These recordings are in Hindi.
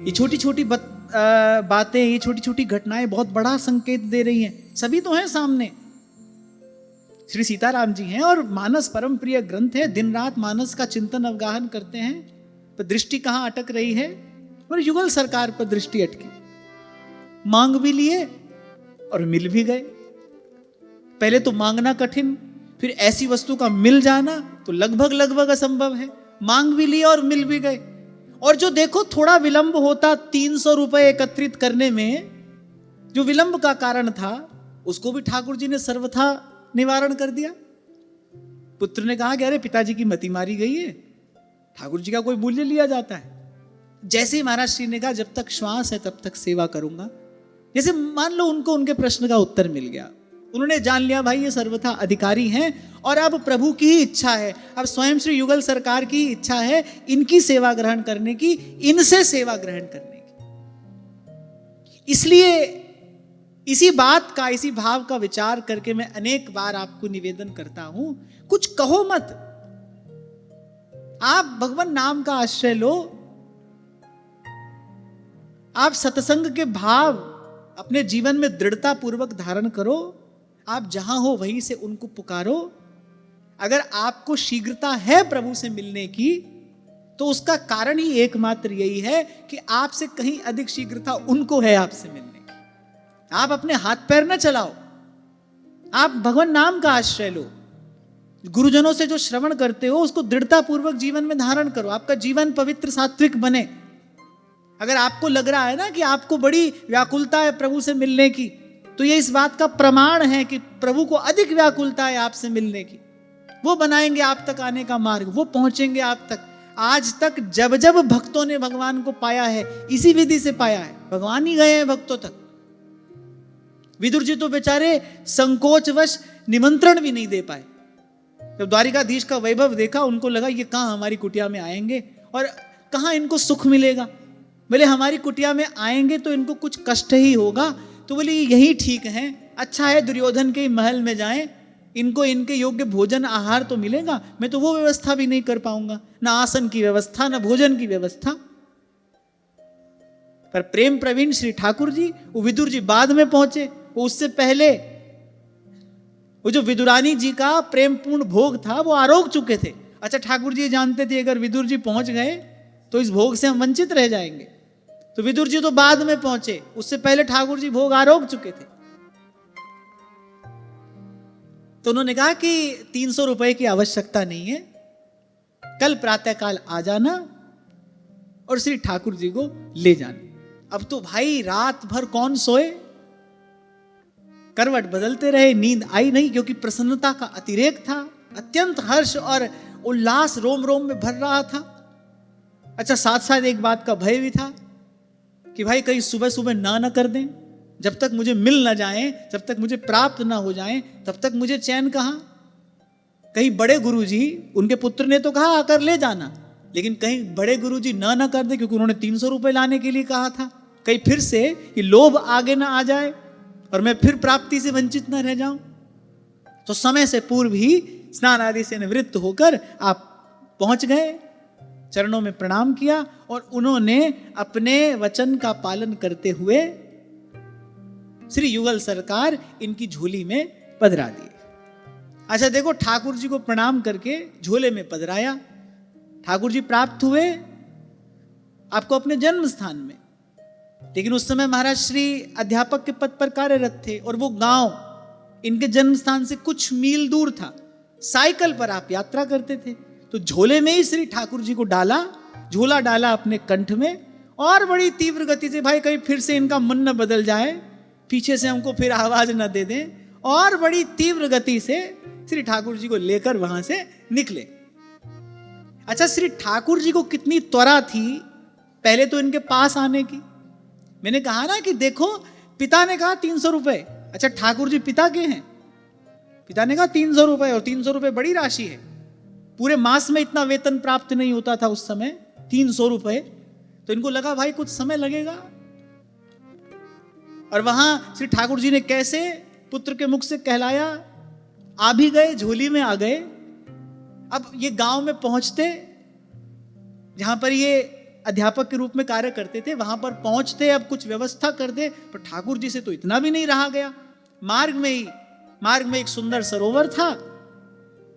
ये छोटी छोटी बातें, ये छोटी छोटी घटनाएं बहुत बड़ा संकेत दे रही हैं। सभी तो हैं सामने, श्री सीताराम जी हैं और मानस परम प्रिय ग्रंथ है। दिन रात मानस का चिंतन अवगाहन करते हैं, पर दृष्टि कहां अटक रही है? और युगल सरकार पर दृष्टि अटकी। मांग भी लिए और मिल भी गए। पहले तो मांगना कठिन, फिर ऐसी वस्तु का मिल जाना तो लगभग लगभग असंभव है। मांग भी लिए और मिल भी गए। और जो देखो थोड़ा विलंब होता 300 रुपए एकत्रित करने में, जो विलंब का कारण था उसको भी ठाकुर जी ने सर्वथा निवारण कर दिया। पुत्र ने कहा कि अरे पिताजी की मति मारी गई है, ठाकुर जी का कोई मूल्य लिया जाता है? जैसे ही महाराज श्री ने कहा जब तक श्वास है तब तक सेवा करूंगा, जैसे मान लो उनको उनके प्रश्न का उत्तर मिल गया। उन्होंने जान लिया भाई ये सर्वथा अधिकारी हैं और अब प्रभु की ही इच्छा है, अब स्वयं श्री युगल सरकार की इच्छा है इनकी सेवा ग्रहण करने की, इनसे सेवा ग्रहण करने की। इसलिए इसी बात का, इसी भाव का विचार करके मैं अनेक बार आपको निवेदन करता हूं, कुछ कहो मत, आप भगवान नाम का आश्रय लो, आप सत्संग के भाव अपने जीवन में दृढ़ता पूर्वक धारण करो, आप जहां हो वहीं से उनको पुकारो। अगर आपको शीघ्रता है प्रभु से मिलने की तो उसका कारण ही एकमात्र यही है कि आपसे कहीं अधिक शीघ्रता उनको है आपसे मिलने की। आप अपने हाथ पैर न चलाओ, आप भगवान नाम का आश्रय लो, गुरुजनों से जो श्रवण करते हो उसको दृढ़ता पूर्वक जीवन में धारण करो, आपका जीवन पवित्र सात्विक बने। अगर आपको लग रहा है ना कि आपको बड़ी व्याकुलता है प्रभु से मिलने की, तो ये इस बात का प्रमाण है कि प्रभु को अधिक व्याकुलता है आपसे मिलने की। वो बनाएंगे आप तक आने का मार्ग, वो पहुंचेंगे आप तक। आज तक जब जब भक्तों ने भगवान को पाया है इसी विधि से पाया है, भगवान ही गए हैं भक्तों तक। विदुर जी तो बेचारे संकोचवश निमंत्रण भी नहीं दे पाए। जब द्वारिकाधीश का वैभव देखा उनको लगा ये कहां हमारी कुटिया में आएंगे और कहां इनको सुख मिलेगा। बोले हमारी कुटिया में आएंगे तो इनको कुछ कष्ट ही होगा, तो बोले यही ठीक है, अच्छा है दुर्योधन के महल में जाएं, इनको इनके योग्य भोजन आहार तो मिलेगा, मैं तो वो व्यवस्था भी नहीं कर पाऊंगा, ना आसन की व्यवस्था ना भोजन की व्यवस्था। पर प्रेम प्रवीण श्री ठाकुर जी, वो विदुर जी बाद में पहुंचे, वो उससे पहले वो जो विदुरानी जी का प्रेम पूर्ण भोग था वो आरोग चुके थे। अच्छा ठाकुर जी जानते थे अगर विदुर जी पहुंच गए तो इस भोग से हम वंचित रह जाएंगे, तो विदुर जी तो बाद में पहुंचे, उससे पहले ठाकुर जी भोग आरोग चुके थे। तो उन्होंने कहा कि 300 रुपए की आवश्यकता नहीं है, कल प्रातःकाल आ जाना और श्री ठाकुर जी को ले जाना। अब तो भाई रात भर कौन सोए, करवट बदलते रहे, नींद आई नहीं, क्योंकि प्रसन्नता का अतिरेक था, अत्यंत हर्ष और उल्लास रोम रोम में भर रहा था। अच्छा साथ साथ एक बात का भय भी था कि भाई कहीं सुबह सुबह ना कर दें, जब तक मुझे मिल ना जाए, जब तक मुझे प्राप्त ना हो जाए तब तक मुझे चैन कहां। कहीं बड़े गुरुजी, उनके पुत्र ने तो कहा आकर ले जाना, लेकिन कहीं बड़े गुरुजी ना कर दे, क्योंकि उन्होंने 300 रुपए लाने के लिए कहा था, कहीं फिर से कि लोभ आगे ना आ जाए और मैं फिर प्राप्ति से वंचित ना रह जाऊं। तो समय से पूर्व ही स्नान आदि से निवृत्त होकर आप पहुंच गए, चरणों में प्रणाम किया और उन्होंने अपने वचन का पालन करते हुए श्री युगल सरकार इनकी झोली में पधरा दिए। अच्छा देखो, ठाकुर जी को प्रणाम करके झोले में पधराया, ठाकुर जी प्राप्त हुए आपको अपने जन्म स्थान में। लेकिन उस समय महाराज श्री अध्यापक के पद पर कार्यरत थे और वो गांव इनके जन्म स्थान से कुछ मील दूर था। साइकिल पर आप यात्रा करते थे, तो झोले में ही श्री ठाकुर जी को डाला, झोला डाला अपने कंठ में और बड़ी तीव्र गति से, भाई कहीं फिर से इनका मन न बदल जाए, पीछे से हमको फिर आवाज न दे दें, और बड़ी तीव्र गति से श्री ठाकुर जी को लेकर वहां से निकले। अच्छा श्री ठाकुर जी को कितनी त्वरा थी पहले तो इनके पास आने की। मैंने कहा ना कि देखो, पिता ने कहा 300 रुपए, अच्छा ठाकुर जी पिता के हैं, पिता ने कहा 300 रुपए, और 300 रुपए बड़ी राशि है, पूरे मास में इतना वेतन प्राप्त नहीं होता था उस समय, 300 रुपए। तो इनको लगा भाई कुछ समय लगेगा, और वहां श्री ठाकुर जी ने कैसे पुत्र के मुख से कहलाया, आ भी गए, झोली में आ गए। अब ये गांव में पहुंचते, जहां पर ये अध्यापक के रूप में कार्य करते थे, वहां पर पहुंचते, अब कुछ व्यवस्था कर दे, पर ठाकुर जी से तो इतना भी नहीं रहा गया। मार्ग में एक सुंदर सरोवर था,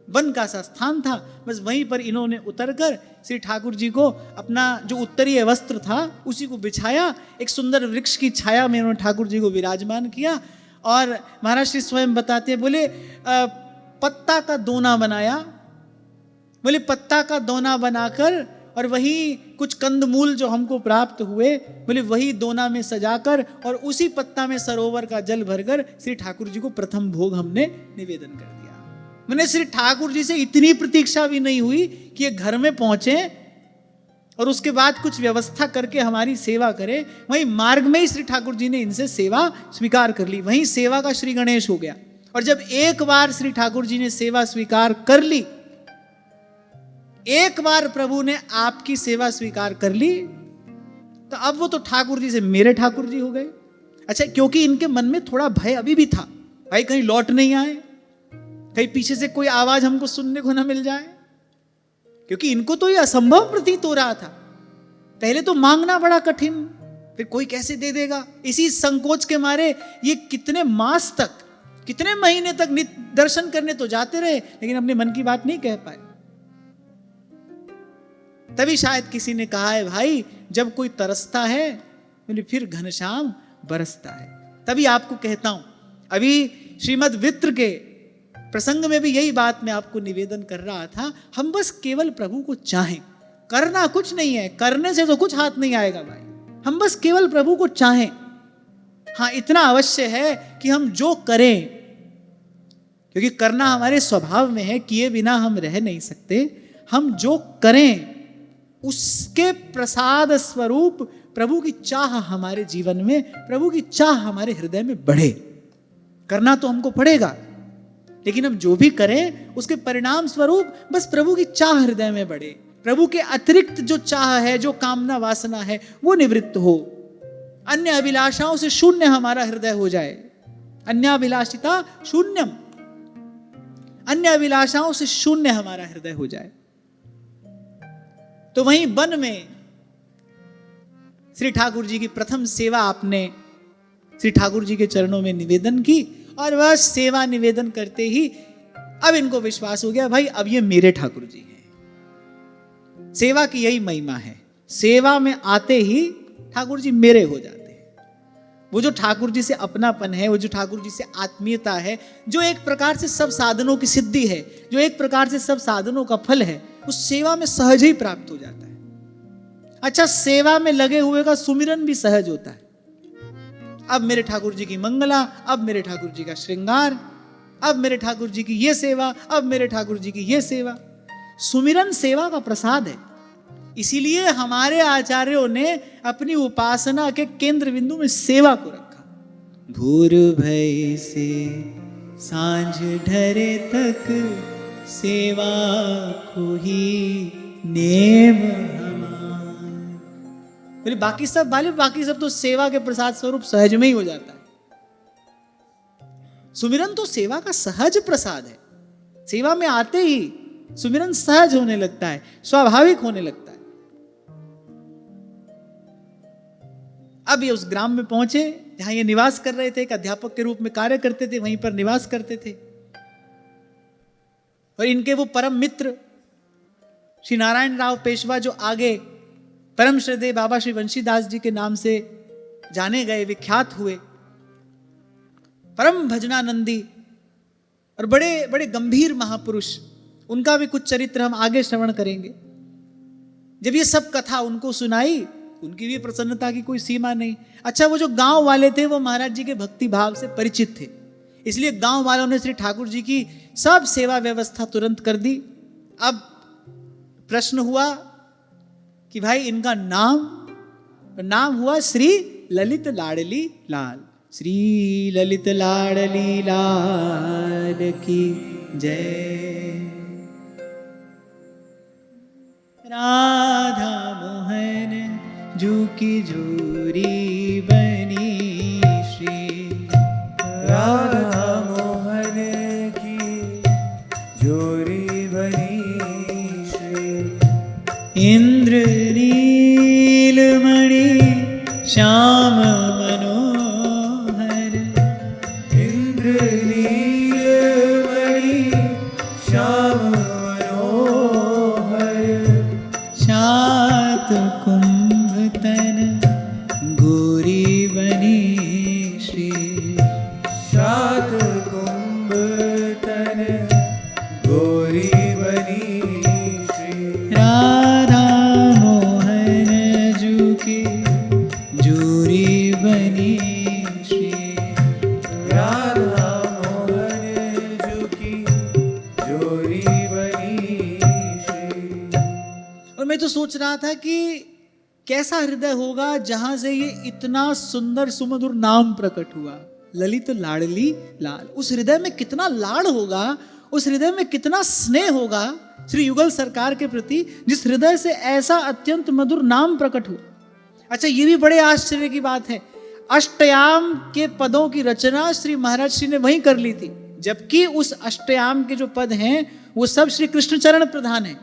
वन का सा स्थान था, बस वहीं पर इन्होंने उतरकर श्री ठाकुर जी को अपना जो उत्तरीय वस्त्र था उसी को बिछाया, एक सुंदर वृक्ष की छाया में इन्होंने ठाकुर जी को विराजमान किया। और महाराज श्री स्वयं बताते हैं, बोले पत्ता का दोना बनाया, बोले पत्ता का दोना बनाकर और वही कुछ कंदमूल जो हमको प्राप्त हुए, बोले वही दोना में सजाकर और उसी पत्ता में सरोवर का जल भरकर श्री ठाकुर जी को प्रथम भोग हमने निवेदन कर दिया। मैंने श्री ठाकुर जी से इतनी प्रतीक्षा भी नहीं हुई कि ये घर में पहुंचे और उसके बाद कुछ व्यवस्था करके हमारी सेवा करें, वहीं मार्ग में ही श्री ठाकुर जी ने इनसे सेवा स्वीकार कर ली, वहीं सेवा का श्री गणेश हो गया। और जब एक बार श्री ठाकुर जी ने सेवा स्वीकार कर ली, एक बार प्रभु ने आपकी सेवा स्वीकार कर ली, तो अब वो तो ठाकुर जी से मेरे ठाकुर जी हो गए। अच्छा, क्योंकि इनके मन में थोड़ा भय अभी भी था, भाई कहीं लौट नहीं आए, कहीं पीछे से कोई आवाज हमको सुनने को ना मिल जाए, क्योंकि इनको तो ये असंभव प्रतीत हो रहा था। पहले तो मांगना बड़ा कठिन, फिर कोई कैसे दे देगा, इसी संकोच के मारे ये कितने मास तक, कितने महीने तक दर्शन करने तो जाते रहे, लेकिन अपने मन की बात नहीं कह पाए। तभी शायद किसी ने कहा है, भाई जब कोई तरसता है फिर घनश्याम बरसता है। तभी आपको कहता हूं, अभी श्रीमद् वित्र के प्रसंग में भी यही बात मैं आपको निवेदन कर रहा था, हम बस केवल प्रभु को चाहें, करना कुछ नहीं है, करने से तो कुछ हाथ नहीं आएगा भाई, हम बस केवल प्रभु को चाहें। हाँ, इतना अवश्य है कि हम जो करें, क्योंकि करना हमारे स्वभाव में है, किए बिना हम रह नहीं सकते, हम जो करें उसके प्रसाद स्वरूप प्रभु की चाह हमारे जीवन में, प्रभु की चाह हमारे हृदय में बढ़े। करना तो हमको पड़ेगा, लेकिन हम जो भी करें उसके परिणाम स्वरूप बस प्रभु की चाह हृदय में बढ़े, प्रभु के अतिरिक्त जो चाह है, जो कामना वासना है वो निवृत्त हो, अन्य अभिलाषाओं से शून्य हमारा हृदय हो जाए। अन्याभिलाषिता शून्यम, अन्य अभिलाषाओं से शून्य हमारा हृदय हो जाए। तो वहीं वन में श्री ठाकुर जी की प्रथम सेवा आपने श्री ठाकुर जी के चरणों में निवेदन की, और वह सेवा निवेदन करते ही अब इनको विश्वास हो गया, भाई अब ये मेरे ठाकुर जी हैं। सेवा की यही महिमा है, सेवा में आते ही ठाकुर जी मेरे हो जाते हैं। वो जो ठाकुर जी से अपनापन है, वो जो ठाकुर जी से आत्मीयता है, जो एक प्रकार से सब साधनों की सिद्धि है, जो एक प्रकार से सब साधनों का फल है, उस सेवा में सहज ही प्राप्त हो जाता है। अच्छा, सेवा में लगे हुए का सुमिरन भी सहज होता है। अब मेरे ठाकुर जी की मंगला, अब मेरे ठाकुर जी का श्रृंगार, अब मेरे ठाकुर जी की ये सेवा, अब मेरे ठाकुर जी की ये सेवा। सुमिरन सेवा का प्रसाद है। इसीलिए हमारे आचार्यों ने अपनी उपासना के केंद्र बिंदु में सेवा को रखा। भोर भय से सांझ ढरे तक सेवा को ही नेम हमार। बाकी सब तो सेवा के प्रसाद स्वरूप सहज में ही हो जाता है। सुमिरन तो सेवा का सहज प्रसाद है। सेवा में आते ही सुमिरन सहज होने लगता है, स्वाभाविक होने लगता है। अब ये उस ग्राम में पहुंचे जहां ये निवास कर रहे थे, एक अध्यापक के रूप में कार्य करते थे, वहीं पर निवास करते थे। और इनके वो परम मित्र श्री नारायण राव पेशवा, जो आगे परम श्रद्धेय बाबा श्री वंशीदास जी के नाम से जाने गए, विख्यात हुए, परम भजनानंदी और बड़े बड़े गंभीर महापुरुष, उनका भी कुछ चरित्र हम आगे श्रवण करेंगे। जब ये सब कथा उनको सुनाई, उनकी भी प्रसन्नता की कोई सीमा नहीं। अच्छा, वो जो गांव वाले थे वो महाराज जी के भक्ति भाव से परिचित थे, इसलिए गांव वालों ने श्री ठाकुर जी की सब सेवा व्यवस्था तुरंत कर दी। अब प्रश्न हुआ कि भाई इनका नाम हुआ श्री ललित लाडली लाल। श्री ललित लाडली लाल की जय। राधा मोहन जू की जोरी बनी, श्री राधा मोहन की जोरी बनी, श्री इंद्रनील श्याम मनोहर। इंद्रनीलमणि श्याम मनोहर। शात कुंभतन गोरी बनी श्री। शात कुंभतन गोरी बनी श्री। राधा मोहन जू की जूरी बनी श्री। राधा मोहन जू की जोरी बनी श्री। और मैं तो सोच रहा था कि कैसा हृदय होगा जहां से ये इतना सुंदर सुमधुर नाम प्रकट हुआ, ललित लाडली लाल। उस हृदय में कितना लाड़ होगा, उस हृदय में कितना स्नेह होगा श्री युगल सरकार के प्रति, जिस हृदय से ऐसा अत्यंत मधुर नाम प्रकट हुआ। अच्छा, ये भी बड़े आश्चर्य की बात है, अष्टयाम के पदों की रचना श्री महाराज श्री ने वहीं कर ली थी, जबकि उस अष्टयाम के जो पद हैं वो सब श्री कृष्ण चरण प्रधान हैं,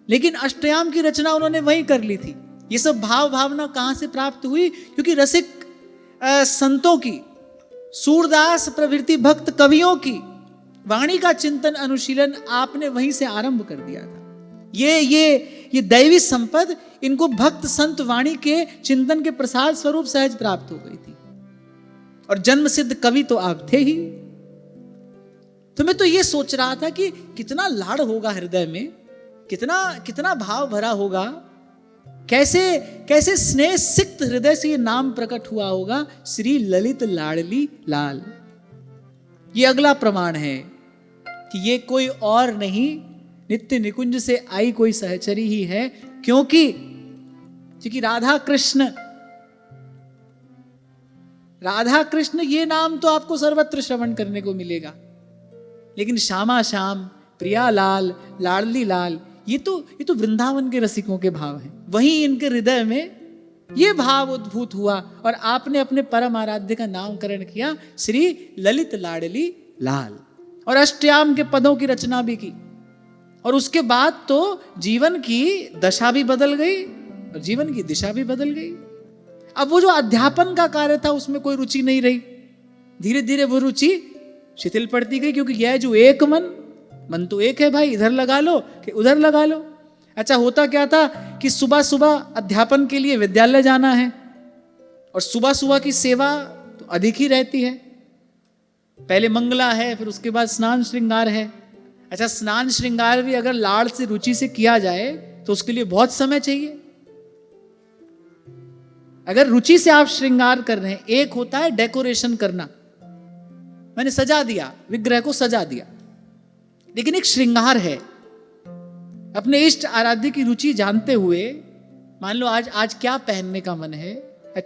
लेकिन अष्टयाम की रचना उन्होंने वहीं कर ली थी। ये सब भाव भावना कहाँ से प्राप्त हुई? क्योंकि रसिक संतों की, सूरदास प्रभृति भक्त कवियों की वाणी का चिंतन अनुशीलन आपने वहीं से आरंभ कर दिया था। ये दैवी संपद इनको भक्त संत वाणी के चिंतन के प्रसाद स्वरूप सहज प्राप्त हो गई थी, और जन्म सिद्ध कवि तो आप थे ही। तो मैं तो ये सोच रहा था कि कितना लाड़ होगा हृदय में, कितना भाव भरा होगा, कैसे स्नेह सिक्त हृदय से ये नाम प्रकट हुआ होगा, श्री ललित लाडली लाल। ये अगला प्रमाण है कि ये कोई और नहीं, नित्य निकुंज से आई कोई सहचरी ही है, क्योंकि राधा कृष्ण ये नाम तो आपको सर्वत्र श्रवण करने को मिलेगा, लेकिन श्यामा श्याम, प्रिया लाल, लाडली लाल, ये तो वृंदावन के रसिकों के भाव हैं। वहीं इनके हृदय में ये भाव उद्भूत हुआ और आपने अपने परम आराध्य का नामकरण किया श्री ललित लाडली लाल, और अष्टयाम के पदों की रचना भी की। और उसके बाद तो जीवन की दशा भी बदल गई और जीवन की दिशा भी बदल गई। अब वो जो अध्यापन का कार्य था उसमें कोई रुचि नहीं रही, धीरे धीरे वो रुचि शिथिल पड़ती गई, क्योंकि यह जो एक मन तो एक है भाई, इधर लगा लो कि उधर लगा लो। अच्छा, होता क्या था कि सुबह सुबह अध्यापन के लिए विद्यालय जाना है, और सुबह सुबह की सेवा तो अधिक ही रहती है। पहले मंगला है, फिर उसके बाद स्नान श्रृंगार है। अच्छा, स्नान श्रृंगार भी अगर लाड़ से रुचि से किया जाए तो उसके लिए बहुत समय चाहिए। अगर रुचि से आप श्रृंगार कर रहे हैं, एक होता है डेकोरेशन करना, मैंने सजा दिया, विग्रह को सजा दिया, लेकिन एक श्रृंगार है अपने इष्ट आराध्य की रुचि जानते हुए। मान लो आज क्या पहनने का मन है,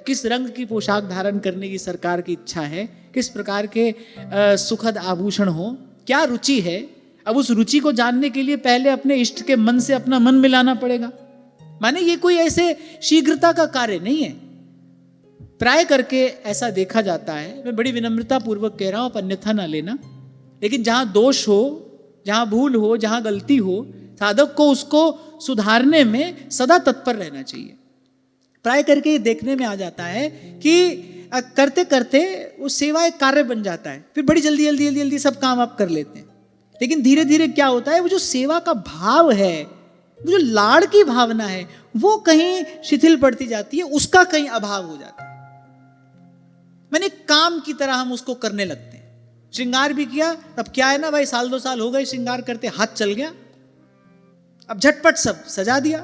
किस रंग की पोशाक धारण करने की सरकार की इच्छा है, किस प्रकार के सुखद आभूषण हो, क्या रुचि है। अब उस रुचि को जानने के लिए पहले अपने इष्ट के मन से अपना मन मिलाना पड़ेगा। माने ये कोई ऐसे शीघ्रता का कार्य नहीं है, प्राय करके ऐसा देखा जाता है। मैं बड़ी विनम्रता पूर्वक कह रहा हूं, आप अन्यथा ना लेना, लेकिन जहां दोष हो, जहां भूल हो, जहां गलती हो, साधक को उसको सुधारने में सदा तत्पर रहना चाहिए। प्राय करके ये देखने में आ जाता है कि करते करते वो सेवा एक कार्य बन जाता है, फिर बड़ी जल्दी सब काम आप कर लेते हैं, लेकिन धीरे धीरे क्या होता है, वो जो सेवा का भाव है, वो जो लाड़ की भावना है, वो कहीं शिथिल पड़ती जाती है, उसका कहीं अभाव हो जाता है। मैंने काम की तरह हम उसको करने लगते हैं। श्रृंगार भी किया, तब क्या है ना भाई, 1-2 साल हो गए श्रृंगार करते, हाथ चल गया, अब झटपट सब सजा दिया।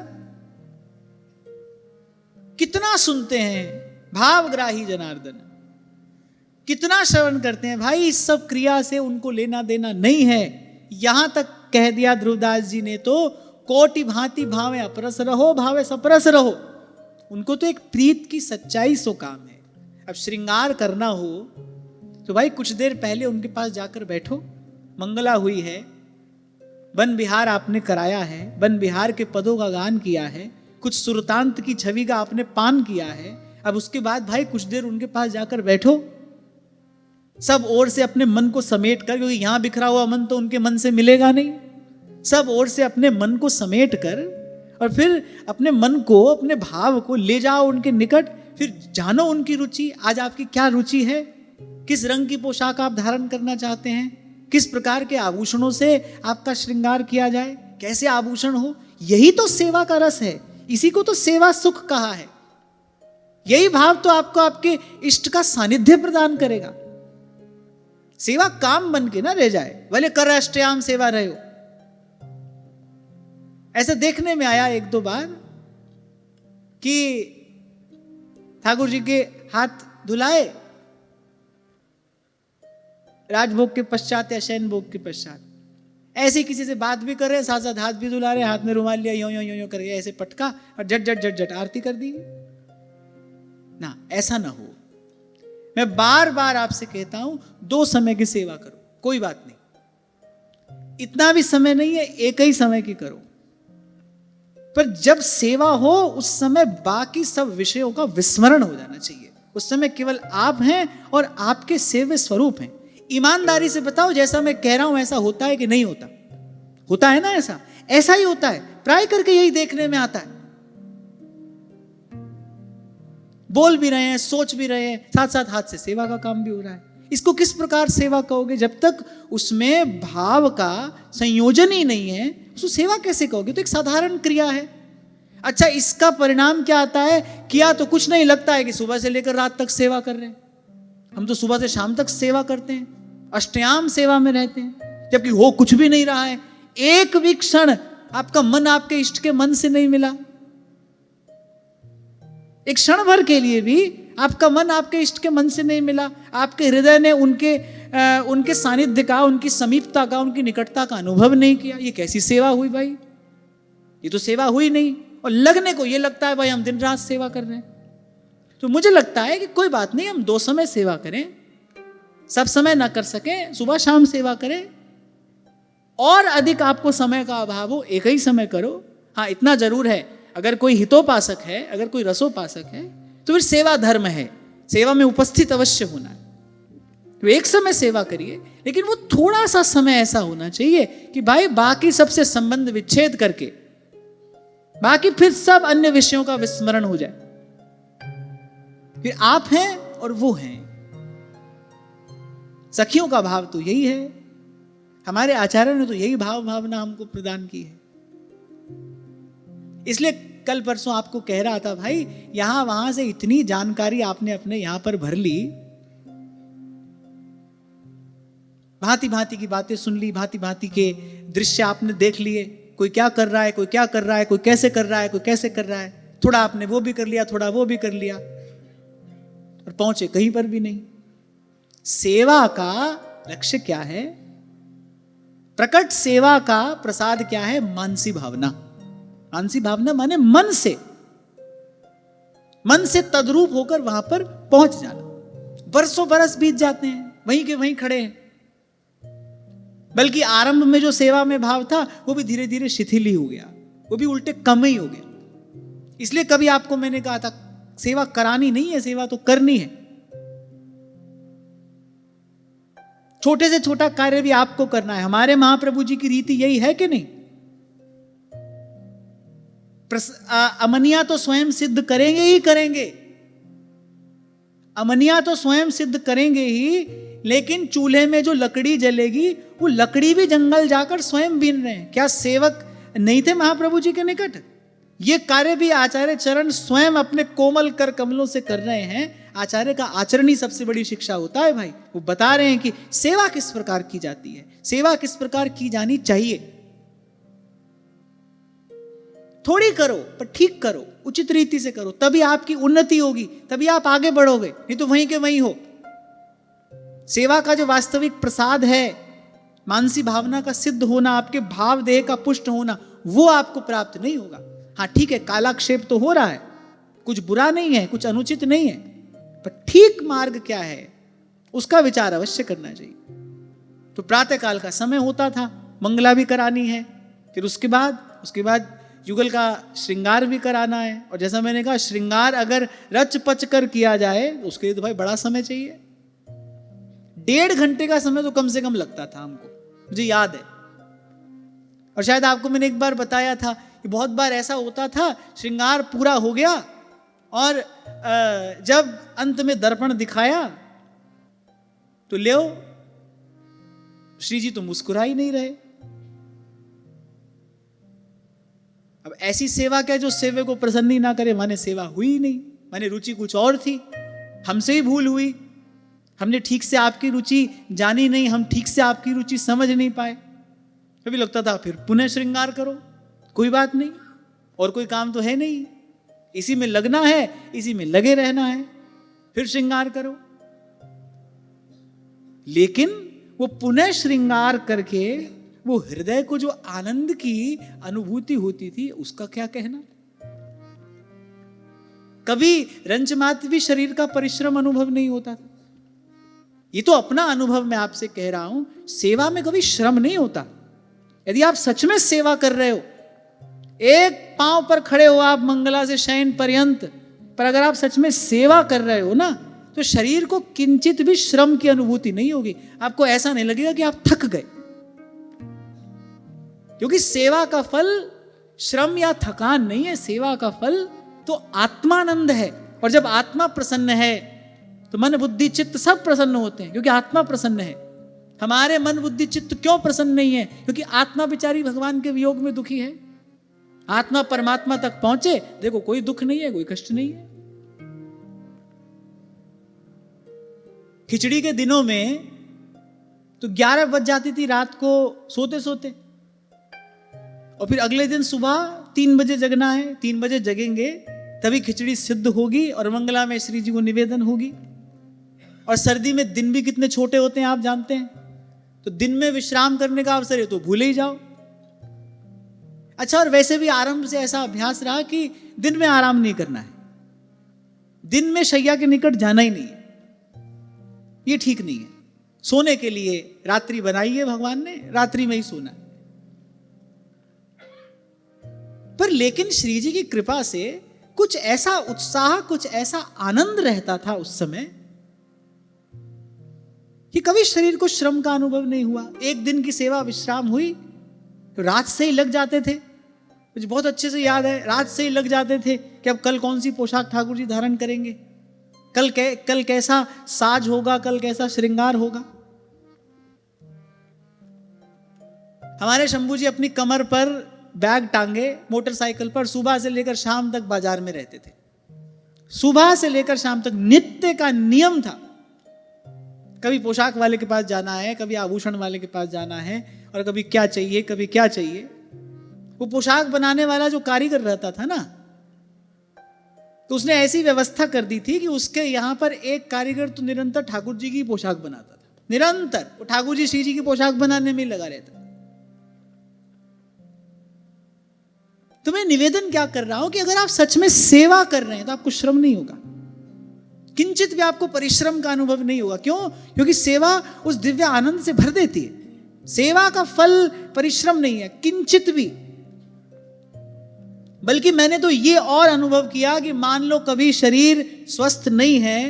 कितना सुनते हैं भावग्राही जनार्दन, कितना श्रवण करते हैं भाई, इस सब क्रिया से उनको लेना देना नहीं है। यहां तक कह दिया ध्रुवदास जी ने तो, कोटि भांति भावे अपरस रहो, भावे सपरस रहो। उनको तो एक प्रीत की सच्चाई सो काम है। अब श्रृंगार करना हो तो भाई कुछ देर पहले उनके पास जाकर बैठो, मंगला हुई है, वन विहार आपने कराया है, वन विहार के पदों का गान किया है, कुछ सुरतांत की छवि का आपने पान किया है। अब उसके बाद भाई कुछ देर उनके पास जाकर बैठो, सब ओर से अपने मन को समेट कर, क्योंकि यहां बिखरा हुआ मन तो उनके मन से मिलेगा नहीं, सब ओर से अपने मन को समेट कर और फिर अपने मन को, अपने भाव को ले जाओ उनके निकट, फिर जानो उनकी रुचि। आज आपकी क्या रुचि है, किस रंग की पोशाक आप धारण करना चाहते हैं, किस प्रकार के आभूषणों से आपका श्रृंगार किया जाए, कैसे आभूषण हो। यही तो सेवा का रस है, इसी को तो सेवा सुख कहा है। यही भाव तो आपको आपके इष्ट का सानिध्य प्रदान करेगा। सेवा काम बन के ना रह जाए, भले कर अष्टयाम सेवा रहे हो। ऐसे देखने में आया एक दो बार कि ठाकुर जी के हाथ धुलाए राजभोग के पश्चात या शयन भोग के पश्चात, ऐसे किसी से बात भी कर रहे, साथ साथ हाथ भी धुला रहे, हाथ में रुमाल लिया, यो यो यो यो करके ऐसे पटका और झट झट झट झट आरती कर दी ना। ऐसा ना हो। मैं बार बार आपसे कहता हूं, 2 समय की सेवा करो, कोई बात नहीं, इतना भी समय नहीं है, एक ही समय की करो। पर जब सेवा हो उस समय बाकी सब विषयों का विस्मरण हो जाना चाहिए। उस समय केवल आप हैं और आपके सेव्य स्वरूप हैं। ईमानदारी से बताओ, जैसा मैं कह रहा हूं ऐसा होता है कि नहीं होता? होता है ना, ऐसा ही होता है। प्राय करके यही देखने में आता है। बोल भी रहे हैं, सोच भी रहे हैं, साथ साथ हाथ से सेवा का काम भी हो रहा है। इसको किस प्रकार सेवा कहोगे? जब तक उसमें भाव का संयोजन ही नहीं है, उसको सेवा कैसे कहोगे? तो एक साधारण क्रिया है। अच्छा, इसका परिणाम क्या आता है? किया तो कुछ नहीं, लगता है कि सुबह से लेकर रात तक सेवा कर रहे हैं। हम तो सुबह से शाम तक सेवा करते हैं, अष्टयाम सेवा में रहते हैं, जबकि हो कुछ भी नहीं रहा है। एक भी क्षण आपका मन आपके इष्ट के मन से नहीं मिला। एक क्षण भर के लिए भी आपका मन आपके इष्ट के मन से नहीं मिला। आपके हृदय ने उनके सानिध्य का, उनकी समीपता का, उनकी निकटता का अनुभव नहीं किया। ये कैसी सेवा हुई भाई? ये तो सेवा हुई नहीं। और लगने को ये लगता है भाई हम दिन रात सेवा कर रहे हैं। तो मुझे लगता है कि कोई बात नहीं, हम 2 समय सेवा करें, सब समय ना कर सके, सुबह शाम सेवा करें। और अधिक आपको समय का अभाव हो, एक ही समय करो। हाँ, इतना जरूर है, अगर कोई हितोपासक है, अगर कोई रसोपासक है, तो फिर सेवा धर्म है, सेवा में उपस्थित अवश्य होना है। तो एक समय सेवा करिए, लेकिन वो थोड़ा सा समय ऐसा होना चाहिए कि भाई बाकी सबसे संबंध विच्छेद करके, बाकी फिर सब अन्य विषयों का विस्मरण हो जाए। फिर आप हैं और वो हैं। सखियों का भाव तो यही है, हमारे आचार्य ने तो यही भावना हमको प्रदान की है। इसलिए कल परसों आपको कह रहा था भाई, यहां वहां से इतनी जानकारी आपने अपने यहां पर भर ली, भांति भांति की बातें सुन ली, भांति भांति के दृश्य आपने देख लिए। कोई क्या कर रहा है, कोई क्या कर रहा है, कोई कैसे कर रहा है, कोई कैसे कर रहा है। थोड़ा आपने वो भी कर लिया, थोड़ा वो भी कर लिया, और पहुंचे कहीं पर भी नहीं। सेवा का लक्ष्य क्या है? प्रकट सेवा का प्रसाद क्या है? मानसी भावना। मानसी भावना माने मन से तद्रूप होकर वहां पर पहुंच जाना। बरसों बरस बीत जाते हैं, वहीं के वहीं खड़े हैं। बल्कि आरंभ में जो सेवा में भाव था वो भी धीरे धीरे शिथिल ही हो गया, वो भी उल्टे कम ही हो गया। इसलिए कभी आपको मैंने कहा था, सेवा करानी नहीं है, सेवा तो करनी है। छोटे से छोटा कार्य भी आपको करना है। हमारे महाप्रभु जी की रीति यही है कि नहीं? अमनिया तो स्वयं सिद्ध करेंगे ही करेंगे, अमनिया तो स्वयं सिद्ध करेंगे ही, लेकिन चूल्हे में जो लकड़ी जलेगी वो लकड़ी भी जंगल जाकर स्वयं बीन रहे हैं। क्या सेवक नहीं थे महाप्रभु जी के निकट? ये कार्य भी आचार्य चरण स्वयं अपने कोमल कर कमलों से कर रहे हैं। आचार्य का आचरण ही सबसे बड़ी शिक्षा होता है भाई। वो बता रहे हैं कि सेवा किस प्रकार की जाती है, सेवा किस प्रकार की जानी चाहिए। थोड़ी करो पर ठीक करो, उचित रीति से करो, तभी आपकी उन्नति होगी, तभी आप आगे बढ़ोगे। नहीं तो वहीं के वहीं हो। सेवा का जो वास्तविक प्रसाद है, मानसी भावना का सिद्ध होना, आपके भाव देह का पुष्ट होना, वो आपको प्राप्त नहीं होगा। हाँ ठीक है, कालाक्षेप तो हो रहा है, कुछ बुरा नहीं है, कुछ अनुचित नहीं है, पर ठीक मार्ग क्या है उसका विचार अवश्य करना चाहिए। तो प्रातः काल का समय होता था, मंगला भी करानी है, फिर उसके बाद युगल का श्रृंगार भी कराना है। और जैसा मैंने कहा, श्रृंगार अगर रच पच कर किया जाए तो उसके लिए तो भाई बड़ा समय चाहिए। 1.5 घंटे का समय तो कम से कम लगता था हमको, मुझे याद है। और शायद आपको मैंने एक बार बताया था कि बहुत बार ऐसा होता था, श्रृंगार पूरा हो गया और जब अंत में दर्पण दिखाया तो ले श्री जी तो मुस्कुरा ही नहीं रहे। अब ऐसी सेवा क्या जो सेवक को प्रसन्न ही ना करे, माने सेवा हुई ही नहीं, माने रुचि कुछ और थी, हमसे ही भूल हुई, हमने ठीक से आपकी रुचि जानी नहीं, हम ठीक से आपकी रुचि समझ नहीं पाए। कभी लगता था फिर पुनः श्रृंगार करो, कोई बात नहीं, और कोई काम तो है नहीं, इसी में लगना है, इसी में लगे रहना है, फिर श्रृंगार करो। लेकिन वो पुनः श्रृंगार करके वो हृदय को जो आनंद की अनुभूति होती थी उसका क्या कहना। कभी रंच मात्र भी शरीर का परिश्रम अनुभव नहीं होता था। ये तो अपना अनुभव मैं आपसे कह रहा हूं, सेवा में कभी श्रम नहीं होता। यदि आप सच में सेवा कर रहे हो, एक पांव पर खड़े हो आप मंगला से शयन पर्यंत, पर अगर आप सच में सेवा कर रहे हो ना, तो शरीर को किंचित भी श्रम की अनुभूति नहीं होगी। आपको ऐसा नहीं लगेगा कि आप थक गए, क्योंकि सेवा का फल श्रम या थकान नहीं है। सेवा का फल तो आत्मानंद है, और जब आत्मा प्रसन्न है तो मन बुद्धि चित्त सब प्रसन्न होते हैं, क्योंकि आत्मा प्रसन्न है। हमारे मन बुद्धि चित्त क्यों प्रसन्न नहीं है? क्योंकि आत्मा बेचारी भगवान के वियोग में दुखी है। आत्मा परमात्मा तक पहुंचे, देखो कोई दुख नहीं है, कोई कष्ट नहीं है। खिचड़ी के दिनों में तो 11 बज जाती थी रात को सोते सोते, और फिर अगले दिन सुबह 3 बजे जगना है, 3 बजे जगेंगे तभी खिचड़ी सिद्ध होगी और मंगला में श्री जी को निवेदन होगी। और सर्दी में दिन भी कितने छोटे होते हैं आप जानते हैं, तो दिन में विश्राम करने का अवसर है तो भूले ही जाओ। अच्छा, और वैसे भी आरंभ से ऐसा अभ्यास रहा कि दिन में आराम नहीं करना है, दिन में शैया के निकट जाना ही नहीं है, ये ठीक नहीं है। सोने के लिए रात्रि बनाई है भगवान ने, रात्रि में ही सोना है। पर लेकिन श्री जी की कृपा से कुछ ऐसा उत्साह, कुछ ऐसा आनंद रहता था उस समय कि कभी शरीर को श्रम का अनुभव नहीं हुआ। एक दिन की सेवा विश्राम हुई तो रात से ही लग जाते थे, मुझे बहुत अच्छे से याद है, रात से ही लग जाते थे कि अब कल कौन सी पोशाक ठाकुर जी धारण करेंगे, कल कैसा साज होगा, कल कैसा श्रृंगार होगा। हमारे शंभू जी अपनी कमर पर बैग टांगे मोटरसाइकिल पर सुबह से लेकर शाम तक बाजार में रहते थे। सुबह से लेकर शाम तक नित्य का नियम था, कभी पोशाक वाले के पास जाना है, कभी आभूषण वाले के पास जाना है, और कभी क्या चाहिए, कभी क्या चाहिए। वो पोशाक बनाने वाला जो कारीगर रहता था ना, तो उसने ऐसी व्यवस्था कर दी थी कि उसके यहां पर एक कारीगर तो निरंतर ठाकुर जी की पोशाक बनाता था, निरंतर वो ठाकुर जी श्री जी की पोशाक बनाने में लगा रहता। तो मैं निवेदन क्या कर रहा हूं कि अगर आप सच में सेवा कर रहे हैं तो आपको श्रम नहीं होगा, किंचित भी आपको परिश्रम का अनुभव नहीं होगा। क्यों? क्योंकि सेवा उस दिव्य आनंद से भर देती है। सेवा का फल परिश्रम नहीं है किंचित भी, बल्कि मैंने तो ये और अनुभव किया कि मान लो कभी शरीर स्वस्थ नहीं है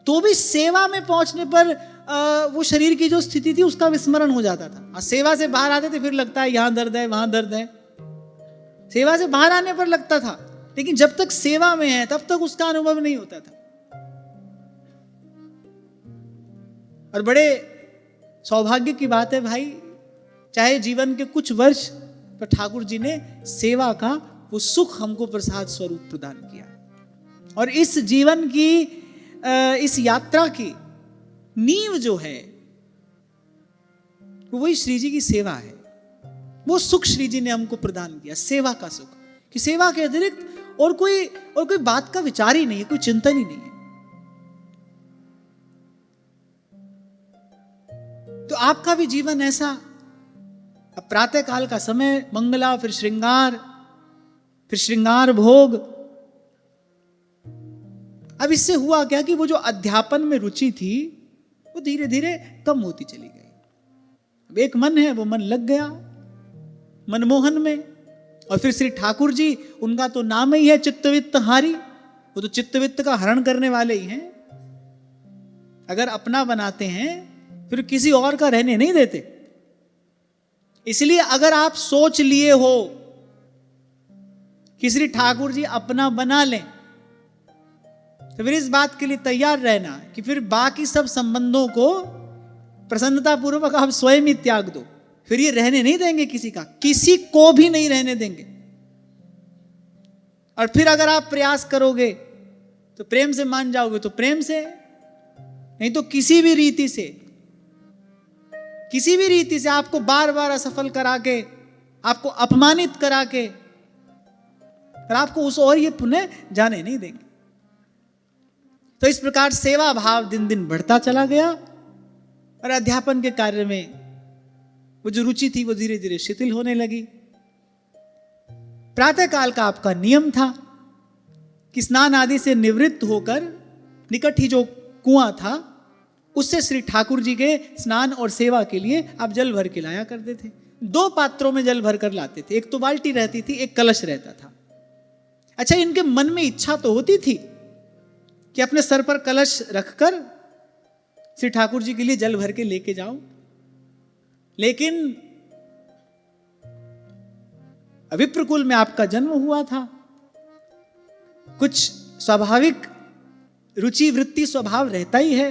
तो भी सेवा में पहुंचने पर वो शरीर की जो स्थिति थी उसका विस्मरण हो जाता था। सेवा से बाहर आते थे फिर लगता है यहां दर्द है, वहां दर्द है। सेवा से बाहर आने पर लगता था, लेकिन जब तक सेवा में है तब तक उसका अनुभव नहीं होता था। और बड़े सौभाग्य की बात है भाई, चाहे जीवन के कुछ वर्ष पर ठाकुर जी ने सेवा का वो सुख हमको प्रसाद स्वरूप प्रदान किया। और इस जीवन की इस यात्रा की नींव जो है वो वही श्री जी की सेवा है। वो सुख श्री जी ने हमको प्रदान किया, सेवा का सुख, कि सेवा के अतिरिक्त और कोई बात का विचार ही नहीं है, कोई चिंतन ही नहीं है। तो आपका भी जीवन ऐसा, अब प्रातः काल का समय, मंगला, फिर श्रृंगार भोग। अब इससे हुआ क्या कि वो जो अध्यापन में रुचि थी वो धीरे धीरे कम होती चली गई। अब एक मन है, वो मन लग गया मनमोहन में। और फिर श्री ठाकुर जी, उनका तो नाम ही है चित्तवित्त हारी, वो तो चित्तवित्त का हरण करने वाले ही हैं। अगर अपना बनाते हैं फिर किसी और का रहने नहीं देते। इसलिए अगर आप सोच लिए हो कि श्री ठाकुर जी अपना बना लें, तो फिर इस बात के लिए तैयार रहना कि फिर बाकी सब संबंधों को प्रसन्नता पूर्वक आप स्वयं ही त्याग दो। फिर ये रहने नहीं देंगे किसी का, किसी को भी नहीं रहने देंगे। और फिर अगर आप प्रयास करोगे तो प्रेम से मान जाओगे तो प्रेम से, नहीं तो किसी भी रीति से आपको बार बार असफल करा के, आपको अपमानित करा के, और आपको उस और ये पुण्य जाने नहीं देंगे। तो इस प्रकार सेवा भाव दिन दिन बढ़ता चला गया और अध्यापन के कार्य में वो जो रुचि थी वो धीरे धीरे शिथिल होने लगी। प्रातः काल का आपका नियम था कि स्नान आदि से निवृत्त होकर निकट ही जो कुआं था उससे श्री ठाकुर जी के स्नान और सेवा के लिए आप जल भर के लाया करते थे। 2 पात्रों में जल भर कर लाते थे, एक तो बाल्टी रहती थी, एक कलश रहता था। अच्छा, इनके मन में इच्छा तो होती थी कि अपने सर पर कलश रखकर श्री ठाकुर जी के लिए जल भर के लेके जाओ, लेकिन विप्रकुल में आपका जन्म हुआ था, कुछ स्वाभाविक रुचि वृत्ति स्वभाव रहता ही है,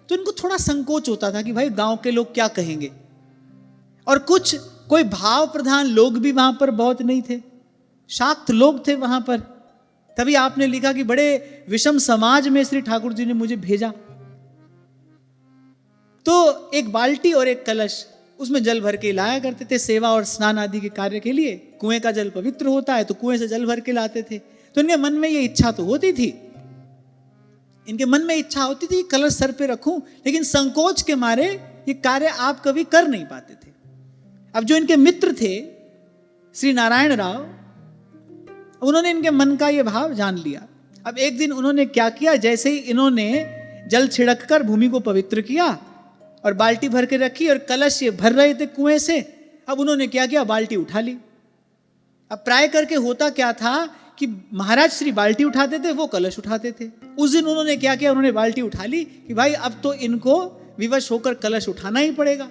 तो इनको थोड़ा संकोच होता था कि भाई गांव के लोग क्या कहेंगे। और कुछ कोई भाव प्रधान लोग भी वहां पर बहुत नहीं थे, शाक्त लोग थे वहां पर। तभी आपने लिखा कि बड़े विषम समाज में श्री ठाकुर जी ने मुझे भेजा। तो एक बाल्टी और एक कलश, उसमें जल भर के लाया करते थे सेवा और स्नान आदि के कार्य के लिए। कुएं का जल पवित्र होता है तो कुएं से जल भर के लाते थे। तो इनके मन में ये इच्छा तो होती थी, इनके मन में इच्छा होती थी कलश सर पे रखूं, लेकिन संकोच के मारे ये कार्य आप कभी कर नहीं पाते थे। अब जो इनके मित्र थे श्री नारायण राव, उन्होंने इनके मन का ये भाव जान लिया। अब एक दिन उन्होंने क्या किया, जैसे ही इन्होंने जल छिड़क कर भूमि को पवित्र किया और बाल्टी भर के रखी और कलश ये भर रहे थे कुएं से, अब उन्होंने क्या किया, बाल्टी उठा ली। अब प्राय करके होता क्या था कि महाराज श्री बाल्टी उठाते थे, वो कलश उठाते थे। उस दिन उन्होंने क्या किया, उन्होंने बाल्टी उठा ली कि भाई अब तो इनको विवश होकर कलश उठाना ही पड़ेगा।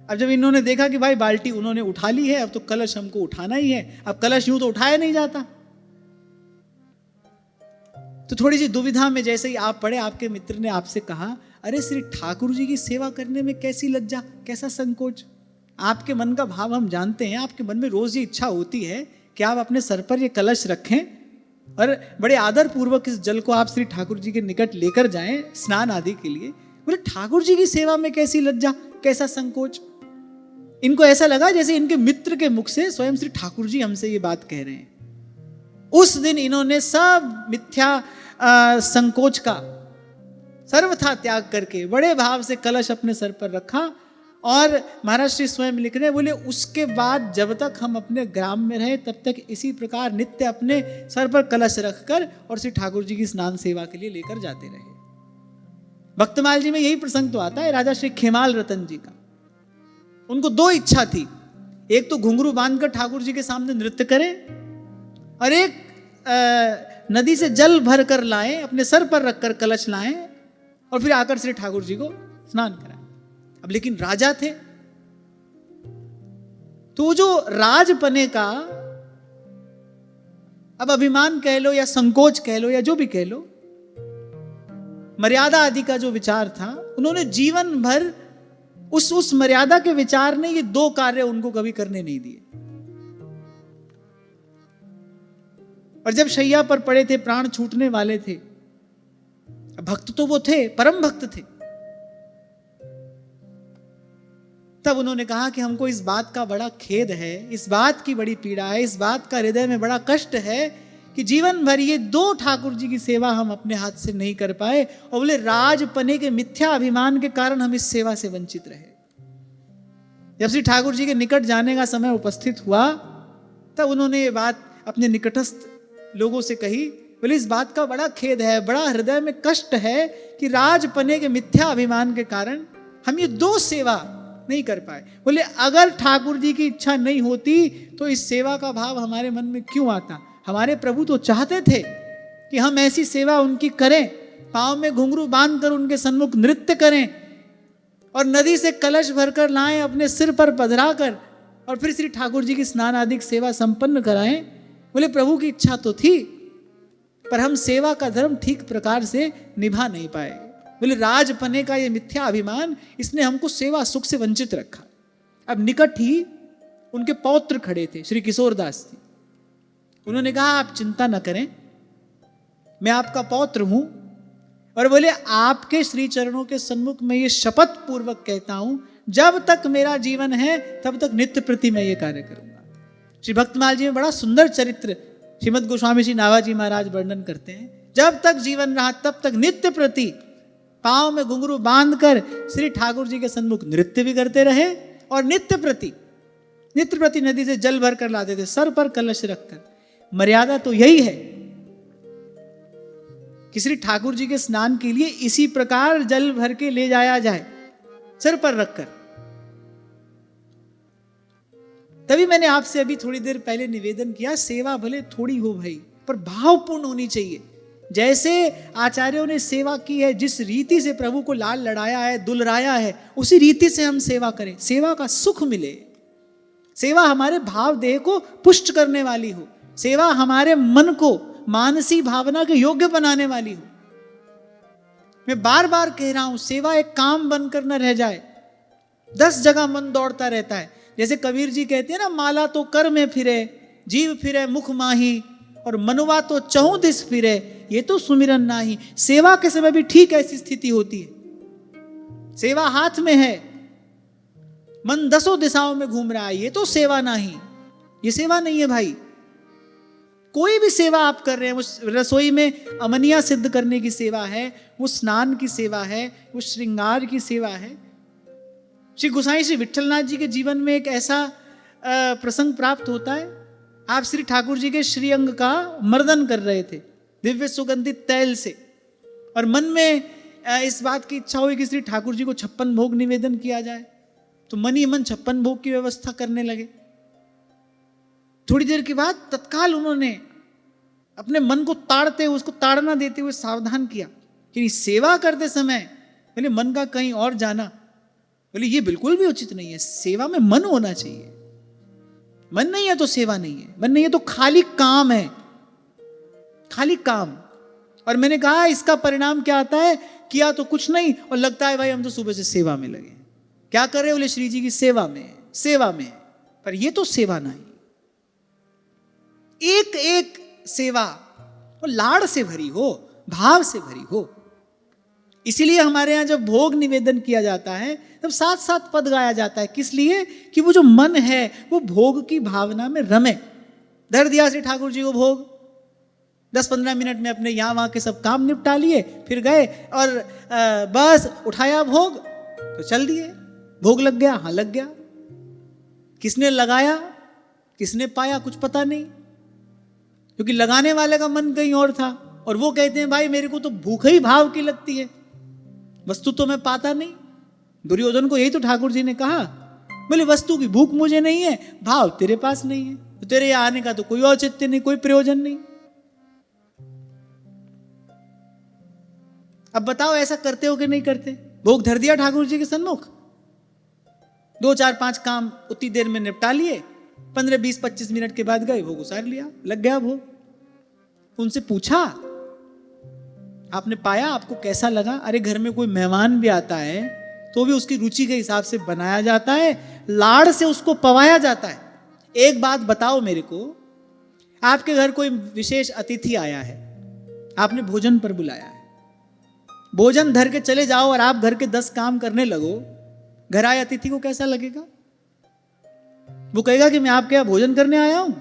अब जब इन्होंने देखा कि भाई बाल्टी उन्होंने उठा ली है, अब तो कलश हमको उठाना ही है, अब कलश यूं तो उठाया नहीं जाता। तो थोड़ी सी दुविधा में जैसे ही आप पड़े, आपके मित्र ने आपसे कहा, अरे श्री ठाकुर जी की सेवा करने में कैसी लज्जा, कैसा संकोच। आपके मन का भाव हम जानते हैं, आपके मन में रोज ये इच्छा होती है कि आप अपने सर पर ये कलश रखें और बड़े आदर पूर्वक इस जल को आप श्री ठाकुर जी के निकट लेकर जाएं स्नान आदि के लिए। बोले ठाकुर जी की सेवा में कैसी लज्जा, कैसा संकोच। इनको ऐसा लगा जैसे इनके मित्र के मुख से स्वयं श्री ठाकुर जी हमसे ये बात कह रहे हैं। उस दिन इन्होंने सब मिथ्या संकोच का सर्वथा त्याग करके बड़े भाव से कलश अपने सर पर रखा। और महाराज श्री स्वयं लिख रहे हैं, बोले उसके बाद जब तक हम अपने ग्राम में रहे तब तक इसी प्रकार नित्य अपने सर पर कलश रखकर और श्री ठाकुर जी की स्नान सेवा के लिए लेकर जाते रहे। भक्तमाल जी में यही प्रसंग तो आता है राजा श्री खेमाल रतन जी का। उनको 2 इच्छा थी, एक तो घुंघरू बांधकर ठाकुर जी के सामने नृत्य करें और एक नदी से जल भर कर लाएं, अपने सर पर रखकर कलश लाएं और फिर आकर श्री ठाकुर जी को स्नान कराएं। अब लेकिन राजा थे, तो जो राजपने का अब अभिमान कह लो या संकोच कह लो या जो भी कह लो, मर्यादा आदि का जो विचार था, उन्होंने जीवन भर उस मर्यादा के विचार ने ये 2 कार्य उनको कभी करने नहीं दिए। और जब शैया पर पड़े थे, प्राण छूटने वाले थे, भक्त तो वो थे, परम भक्त थे, तब उन्होंने कहा कि हमको इस बात का बड़ा खेद है, इस बात की बड़ी पीड़ा है, इस बात का हृदय में बड़ा कष्ट है कि जीवन भर ये 2 ठाकुर जी की सेवा हम अपने हाथ से नहीं कर पाए, और बोले राजपने के मिथ्या अभिमान के कारण हम इस सेवा से वंचित रहे। जब श्री ठाकुर जी के निकट जाने का समय उपस्थित हुआ, तब उन्होंने ये बात अपने निकटस्थ लोगों से कही। बोले इस बात का बड़ा खेद है, बड़ा हृदय में कष्ट है कि राजपने के मिथ्या अभिमान के कारण हम ये 2 सेवा नहीं कर पाए। बोले अगर ठाकुर जी की इच्छा नहीं होती तो इस सेवा का भाव हमारे मन में क्यों आता। हमारे प्रभु तो चाहते थे कि हम ऐसी सेवा उनकी करें, पांव में घुंघरू बांधकर उनके सन्मुख नृत्य करें और नदी से कलश भरकर लाएं अपने सिर पर पधरा कर और फिर श्री ठाकुर जी की स्नान आदि सेवा संपन्न कराएं। बोले प्रभु की इच्छा तो थी, पर हम सेवा का धर्म ठीक प्रकार से निभा नहीं पाए। बोले राजपने का ये मिथ्या अभिमान, इसने हमको सेवा सुख से वंचित रखा। अब निकट ही उनके पौत्र खड़े थे, श्री किशोरदास जी। उन्होंने कहा आप चिंता न करें, मैं आपका पौत्र हूं, और बोले आपके श्री चरणों के सन्मुख में ये शपथ पूर्वक कहता हूं, जब तक मेरा जीवन है तब तक नित्य प्रति मैं ये कार्य करूंगा। श्री भक्तमाल जी में बड़ा सुंदर चरित्र श्रीमद गोस्वामी जी नावाजी महाराज वर्णन करते हैं। जब तक जीवन रहा तब तक नित्य प्रति पांव में घुंघरू बांधकर श्री ठाकुर जी के सन्मुख नृत्य भी करते रहे, और नित्य प्रति नदी से जल भर कर लाते थे, सर पर कलश रखकर। मर्यादा तो यही है कि श्री ठाकुर जी के स्नान के लिए इसी प्रकार जल भर के ले जाया जाए, सर पर रखकर। तभी मैंने आपसे अभी थोड़ी देर पहले निवेदन किया, सेवा भले थोड़ी हो भाई, पर भावपूर्ण होनी चाहिए। जैसे आचार्यों ने सेवा की है, जिस रीति से प्रभु को लाल लड़ाया है, दुलराया है, उसी रीति से हम सेवा करें, सेवा का सुख मिले। सेवा हमारे भाव देह को पुष्ट करने वाली हो, सेवा हमारे मन को मानसी भावना के योग्य बनाने वाली हो। मैं बार बार कह रहा हूं, सेवा एक काम बनकर न रह जाए। 10 जगह मन दौड़ता रहता है। जैसे कबीर जी कहते हैं ना, माला तो कर में फिरे, जीव फिरे मुख माही, और मनुआ तो चहुं दिस फिरे, ये तो सुमिरन नाही। सेवा के समय भी ठीक ऐसी स्थिति होती है। सेवा हाथ में है, मन 10 दिशाओं में घूम रहा है, ये तो सेवा नहीं, ये सेवा नहीं है भाई। कोई भी सेवा आप कर रहे हैं, वो रसोई में अमनिया सिद्ध करने की सेवा है, वो स्नान की सेवा है, वो श्रृंगार की सेवा है। श्री गोसाई श्री विठलनाथ जी के जीवन में एक ऐसा प्रसंग प्राप्त होता है। आप श्री ठाकुर जी के श्रीअंग का मर्दन कर रहे थे दिव्य सुगंधित तैल से, और मन में इस बात की इच्छा हुई कि श्री ठाकुर जी को 56 भोग निवेदन किया जाए। तो मन ही मन 56 भोग की व्यवस्था करने लगे। थोड़ी देर के बाद तत्काल उन्होंने अपने मन को ताड़ते हुए, उसको ताड़ना देते हुए सावधान किया कि सेवा करते समय बोले मन का कहीं और जाना, बोले ये बिल्कुल भी उचित नहीं है। सेवा में मन होना चाहिए, मन नहीं है तो सेवा नहीं है, मन नहीं है तो खाली काम है, खाली काम। और मैंने कहा इसका परिणाम क्या आता है, किया तो कुछ नहीं और लगता है भाई हम तो सुबह से सेवा में लगे। क्या कर रहे बोले श्री जी की सेवा में, पर ये तो सेवा नहीं। एक एक सेवा वो लाड़ से भरी हो, भाव से भरी हो। इसीलिए हमारे यहां जब भोग निवेदन किया जाता है तब साथ साथ पद गाया जाता है। किस लिए? कि वो जो मन है वो भोग की भावना में रमे। धर दिया श्री ठाकुर जी को भोग, 10-15 मिनट में अपने यहाँ वहाँ के सब काम निपटा लिए, फिर गए और बस उठाया भोग तो चल दिए। भोग लग गया, हाँ लग गया। किसने लगाया, किसने पाया, कुछ पता नहीं, क्योंकि लगाने वाले का मन कहीं और था। और वो कहते हैं भाई मेरे को तो भूख ही भाव की लगती है, वस्तु तो मैं पाता नहीं। दुर्योधन को यही तो ठाकुर जी ने कहा, बोले वस्तु की भूख मुझे नहीं है, भाव तेरे पास नहीं है, तो तेरे यहाँ आने का तो कोई औचित्य नहीं, कोई प्रयोजन नहीं। अब बताओ ऐसा करते हो कि नहीं करते? भोग धर दिया ठाकुर जी के सन्मुख, 2, 4, 5 काम उतनी देर में निपटा लिए, 15, 20, 25 मिनट के बाद गए, भोग उसार लिया, लग गया भोग। उनसे पूछा आपने पाया, आपको कैसा लगा? अरे घर में कोई मेहमान भी आता है तो भी उसकी रुचि के हिसाब से बनाया जाता है, लाड़ से उसको पवाया जाता है। एक बात बताओ मेरे को, आपके घर कोई विशेष अतिथि आया है, आपने भोजन पर बुलाया है, भोजन धर के चले जाओ और आप घर के 10 काम करने लगो, घर आए अतिथि को कैसा लगेगा? वो कहेगा कि मैं आपके यहाँ भोजन करने आया हूं।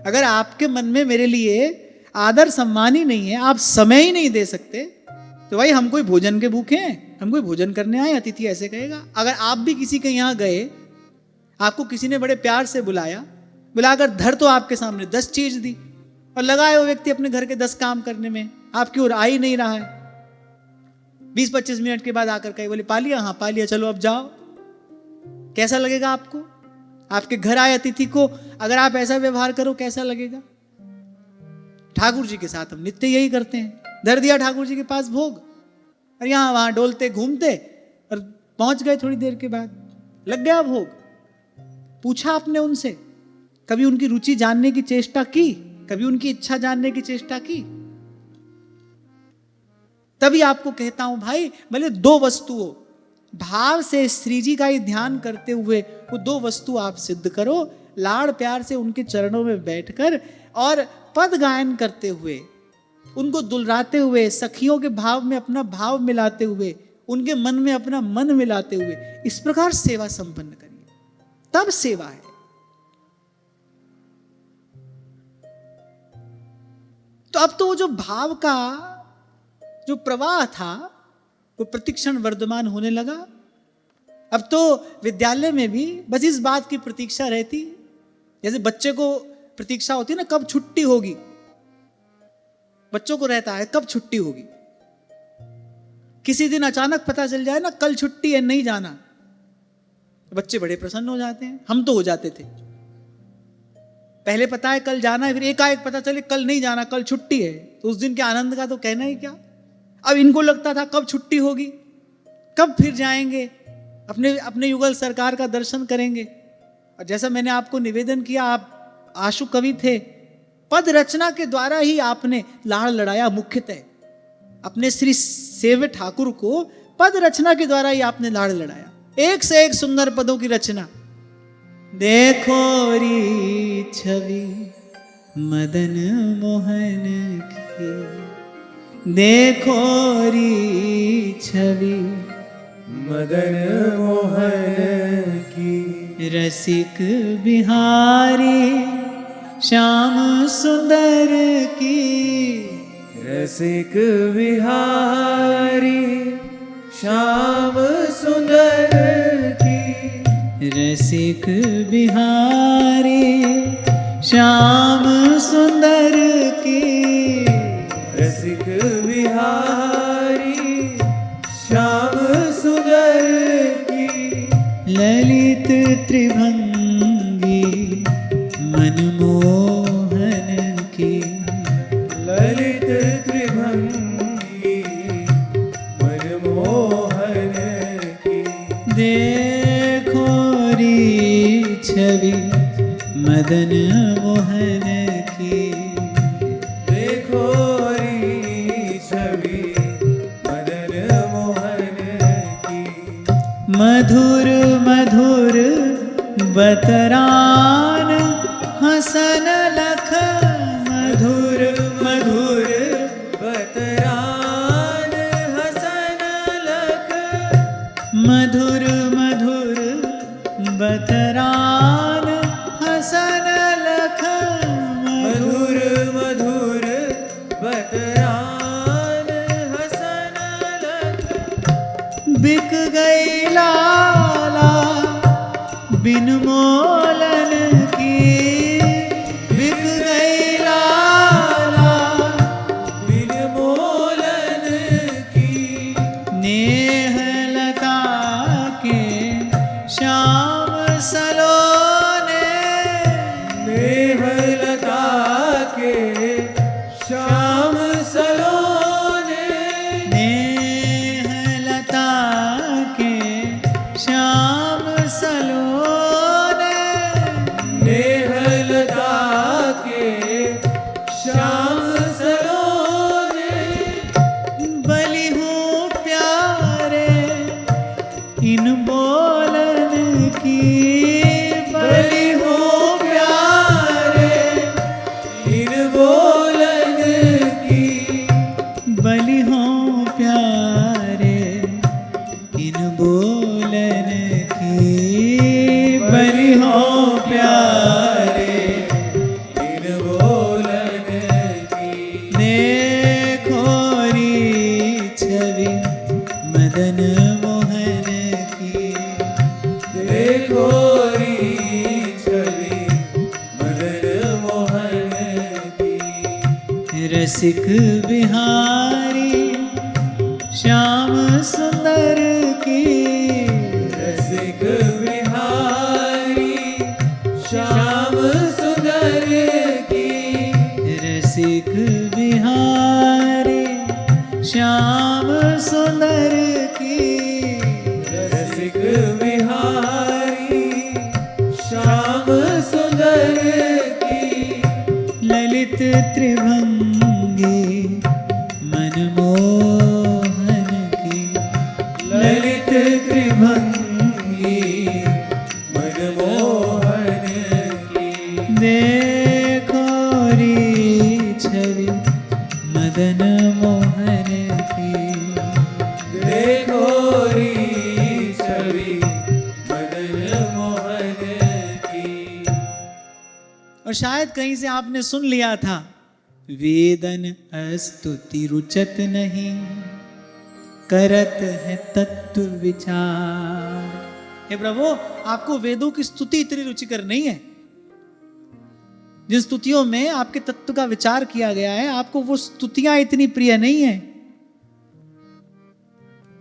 अगर आपके मन में मेरे लिए आदर सम्मान ही नहीं है, आप समय ही नहीं दे सकते, तो भाई हम कोई भोजन के भूखे हैं, हम कोई भोजन करने आए, अतिथि ऐसे कहेगा। अगर आप भी किसी के यहाँ गए, आपको किसी ने बड़े प्यार से बुलाया, बुलाकर धर तो आपके सामने 10 चीज दी और लगाए वो व्यक्ति अपने घर के 10 काम करने में, आपकी ओर आ ही नहीं रहा है। 20-25 मिनट के बाद आकर कहे बोले पा लिया, हाँ पा लिया, चलो अब जाओ। कैसा लगेगा आपको? आपके घर आए अतिथि को अगर आप ऐसा व्यवहार करो कैसा लगेगा? ठाकुर जी के साथ हम नित्य यही करते हैं, धर दिया ठाकुर जी के पास भोग और यहां वहां डोलते घूमते और पहुंच गए, थोड़ी देर के बाद लग गया भोग। पूछा आपने उनसे, कभी उनकी रुचि जानने की चेष्टा की कभी उनकी इच्छा जानने की चेष्टा की? तभी आपको कहता हूं भाई, भले दो वस्तु हो, भाव से श्री जी का ही ध्यान करते हुए वो दो वस्तु आप सिद्ध करो, लाड़ प्यार से उनके चरणों में बैठकर और पद गायन करते हुए, उनको दुलराते हुए, सखियों के भाव में अपना भाव मिलाते हुए, उनके मन में अपना मन मिलाते हुए, इस प्रकार सेवा संपन्न करिए, तब सेवा है। तो अब तो वो जो भाव का जो प्रवाह था वो प्रतिक्षण वर्धमान होने लगा। अब तो विद्यालय में भी बस इस बात की प्रतीक्षा रहती, जैसे बच्चे को प्रतीक्षा होती है ना, कब छुट्टी होगी। बच्चों को रहता है कब छुट्टी होगी। किसी दिन अचानक पता चल जाए ना कल छुट्टी है, नहीं जाना, बच्चे बड़े प्रसन्न हो जाते हैं। हम तो हो जाते थे, पहले पता है कल जाना है, फिर एकाएक पता चले कल नहीं जाना, कल छुट्टी है, तो उस दिन के आनंद का तो कहना ही क्या। अब इनको लगता था कब छुट्टी होगी, कब फिर जाएंगे, अपने अपने युगल सरकार का दर्शन करेंगे। और जैसा मैंने आपको निवेदन किया, आप आशु कवि थे, पद रचना के द्वारा ही आपने लाड़ लड़ाया। मुख्यतः अपने श्री सेव्य ठाकुर को पद रचना के द्वारा ही आपने लाड़ लड़ाया, एक से एक सुंदर पदों की रचना। देखो री छवि मदन मोहन की, देखो री छवि मदन मोहन की, रसिक बिहारी श्याम सुंदर की, रसिक विहारी श्याम सुंदर की, रसिक बिहारी श्याम सुंदर की, रसिक विहारी श्याम सुंदर की, ललित त्रिभंगी मनमोहन की, ललित त्रिभंगी मनमोहन की, देखो री छवि मदन मोहन की, देखो री छवि मदन मोहन की, मधुर मधुर बतरान हसन लख, मधुर मधुर बतरान हसन लख, मधुर मधुर बतरान हसन लख, मधुर मधुर बतरान हसन लख, बिक गई लाला बिन मोलन की, बिक गई लाला बिन मोलन की, नेह लता के श्याम सलोने, नेह लता के श्याम सलोने, नेह लता के श्याम सलोने, नेह लता के श्याम सलोने, बलि हूँ प्यारे इन बोलन की, बलि हो प्यारे इन बोलन की, बलि हूँ प्यारे इन बोलन की, बलि हूँ प्यारे इन बोलन की, देखो री छवि मदन मोहन की, देखो री छवि मदन मोहन की, रसिक बिहारी श्याम सुंदर की, रसिक विहारी श्याम सुंदर की, रसिक बिहारी श्याम सुंदर की, रसिक विहारी श्याम सुंदर की, ललित त्रिभंगी मनमोहन की, ललित त्रिभंगी मनमोहन की, देखो री छवि मदन मोहन की। देखो री छवि मदन मोहन की। और शायद कहीं से आपने सुन लिया था, वेदन स्तुति रुचत नहीं, करत है तत्व विचार। हे प्रभु, आपको वेदों की स्तुति इतनी रुचिकर नहीं है। जिन स्तुतियों में आपके तत्व का विचार किया गया है, आपको वो स्तुतियां इतनी प्रिय नहीं है।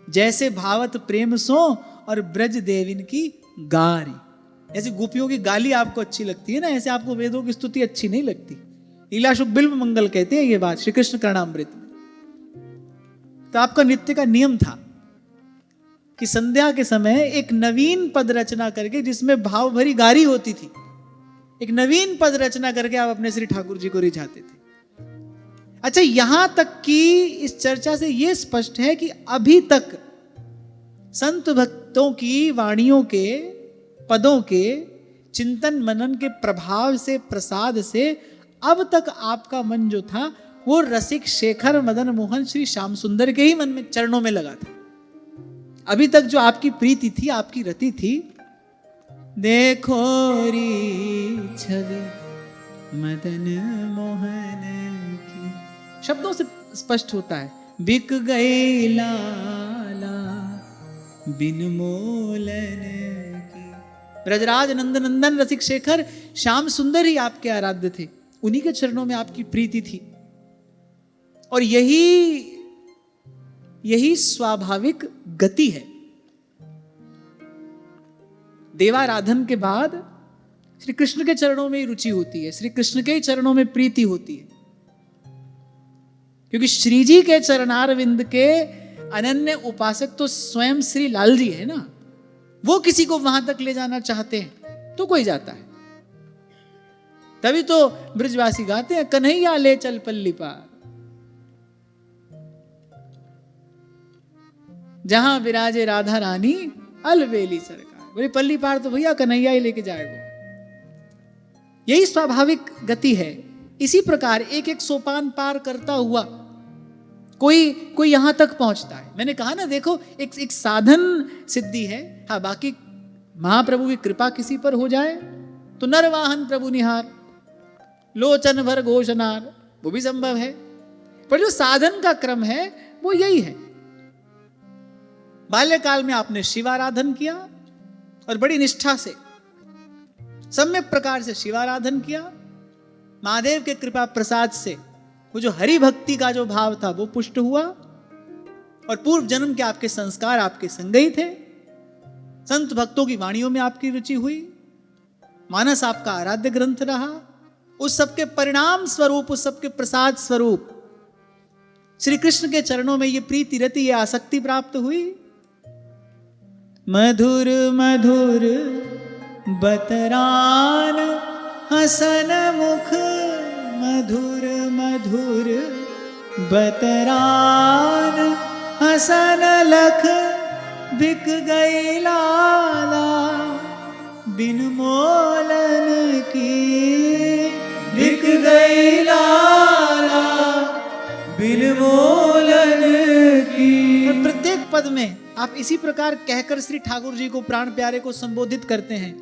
जैसे भावत प्रेम सो और ब्रज देविन की गारी, ऐसी गोपियों की गाली आपको अच्छी लगती है ना, ऐसे आपको वेदों की स्तुति अच्छी नहीं लगती। लीलाशुक बिल्व मंगल कहते हैं ये बात श्री कृष्ण कर्णामृत में। तो आपका नित्य का नियम था कि संध्या के समय एक नवीन पद रचना करके, जिसमें भाव भरी गारी होती थी, एक नवीन पद रचना करके आप अपने श्री ठाकुर जी को रिझाते थे। अच्छा, यहां तक कि इस चर्चा से यह स्पष्ट है कि अभी तक संत भक्तों की वाणियों के, पदों के चिंतन मनन के प्रभाव से, प्रसाद से अब तक आपका मन जो था वो रसिक शेखर मदन मोहन श्री श्याम सुंदर के ही मन में, चरणों में लगा था। अभी तक जो आपकी प्रीति थी, आपकी रति थी, देखो री छवि मदन मोहन की, शब्दों से स्पष्ट होता है। बिक गई लाला बिन मोलन की। ब्रजराज नंदन रसिक शेखर श्याम सुंदर ही आपके आराध्य थे, उन्हीं के चरणों में आपकी प्रीति थी। और यही स्वाभाविक गति है। देवाराधन के बाद श्री कृष्ण के चरणों में ही रुचि होती है, श्री कृष्ण के ही चरणों में प्रीति होती है। क्योंकि श्री जी के चरणारविंद के अनन्य उपासक तो स्वयं श्री लाल जी है ना, वो किसी को वहां तक ले जाना चाहते हैं तो कोई जाता है। तभी तो ब्रजवासी गाते हैं, कन्हैया ले चल पल्ली पार, जहां विराजे राधा रानी अलबेली सरकार। बोले पल्ली पार तो भैया कन्हैया ही लेके जाएगा। यही स्वाभाविक गति है। इसी प्रकार एक एक सोपान पार करता हुआ कोई यहां तक पहुंचता है। मैंने कहा ना, देखो एक साधन सिद्धि है। हाँ, बाकी महाप्रभु की कृपा किसी पर हो जाए तो नरवाहन प्रभु निहार, लोचन भर घोषनार, वो भी संभव है। पर जो साधन का क्रम है वो यही है। बाल्यकाल में आपने शिवाराधन किया और बड़ी निष्ठा से, सम्यक प्रकार से शिवाराधन किया। महादेव के कृपा प्रसाद से वो जो हरि भक्ति का जो भाव था वो पुष्ट हुआ, और पूर्व जन्म के आपके संस्कार आपके संगई थे। संत भक्तों की वाणियों में आपकी रुचि हुई, मानस आपका आराध्य ग्रंथ रहा। उस सबके परिणाम स्वरूप, उस सबके प्रसाद स्वरूप श्री कृष्ण के चरणों में ये प्रीति रति, ये आसक्ति प्राप्त हुई। मधुर मधुर बतरान हसन मुख, मधुर मधुर बतरान हसन लख, बिक गई लाला बिन मोलन की, बिक गई लाला बिन मोलन की। और प्रत्येक पद में आप इसी प्रकार कहकर श्री ठाकुर जी को, प्राण प्यारे को संबोधित करते हैं।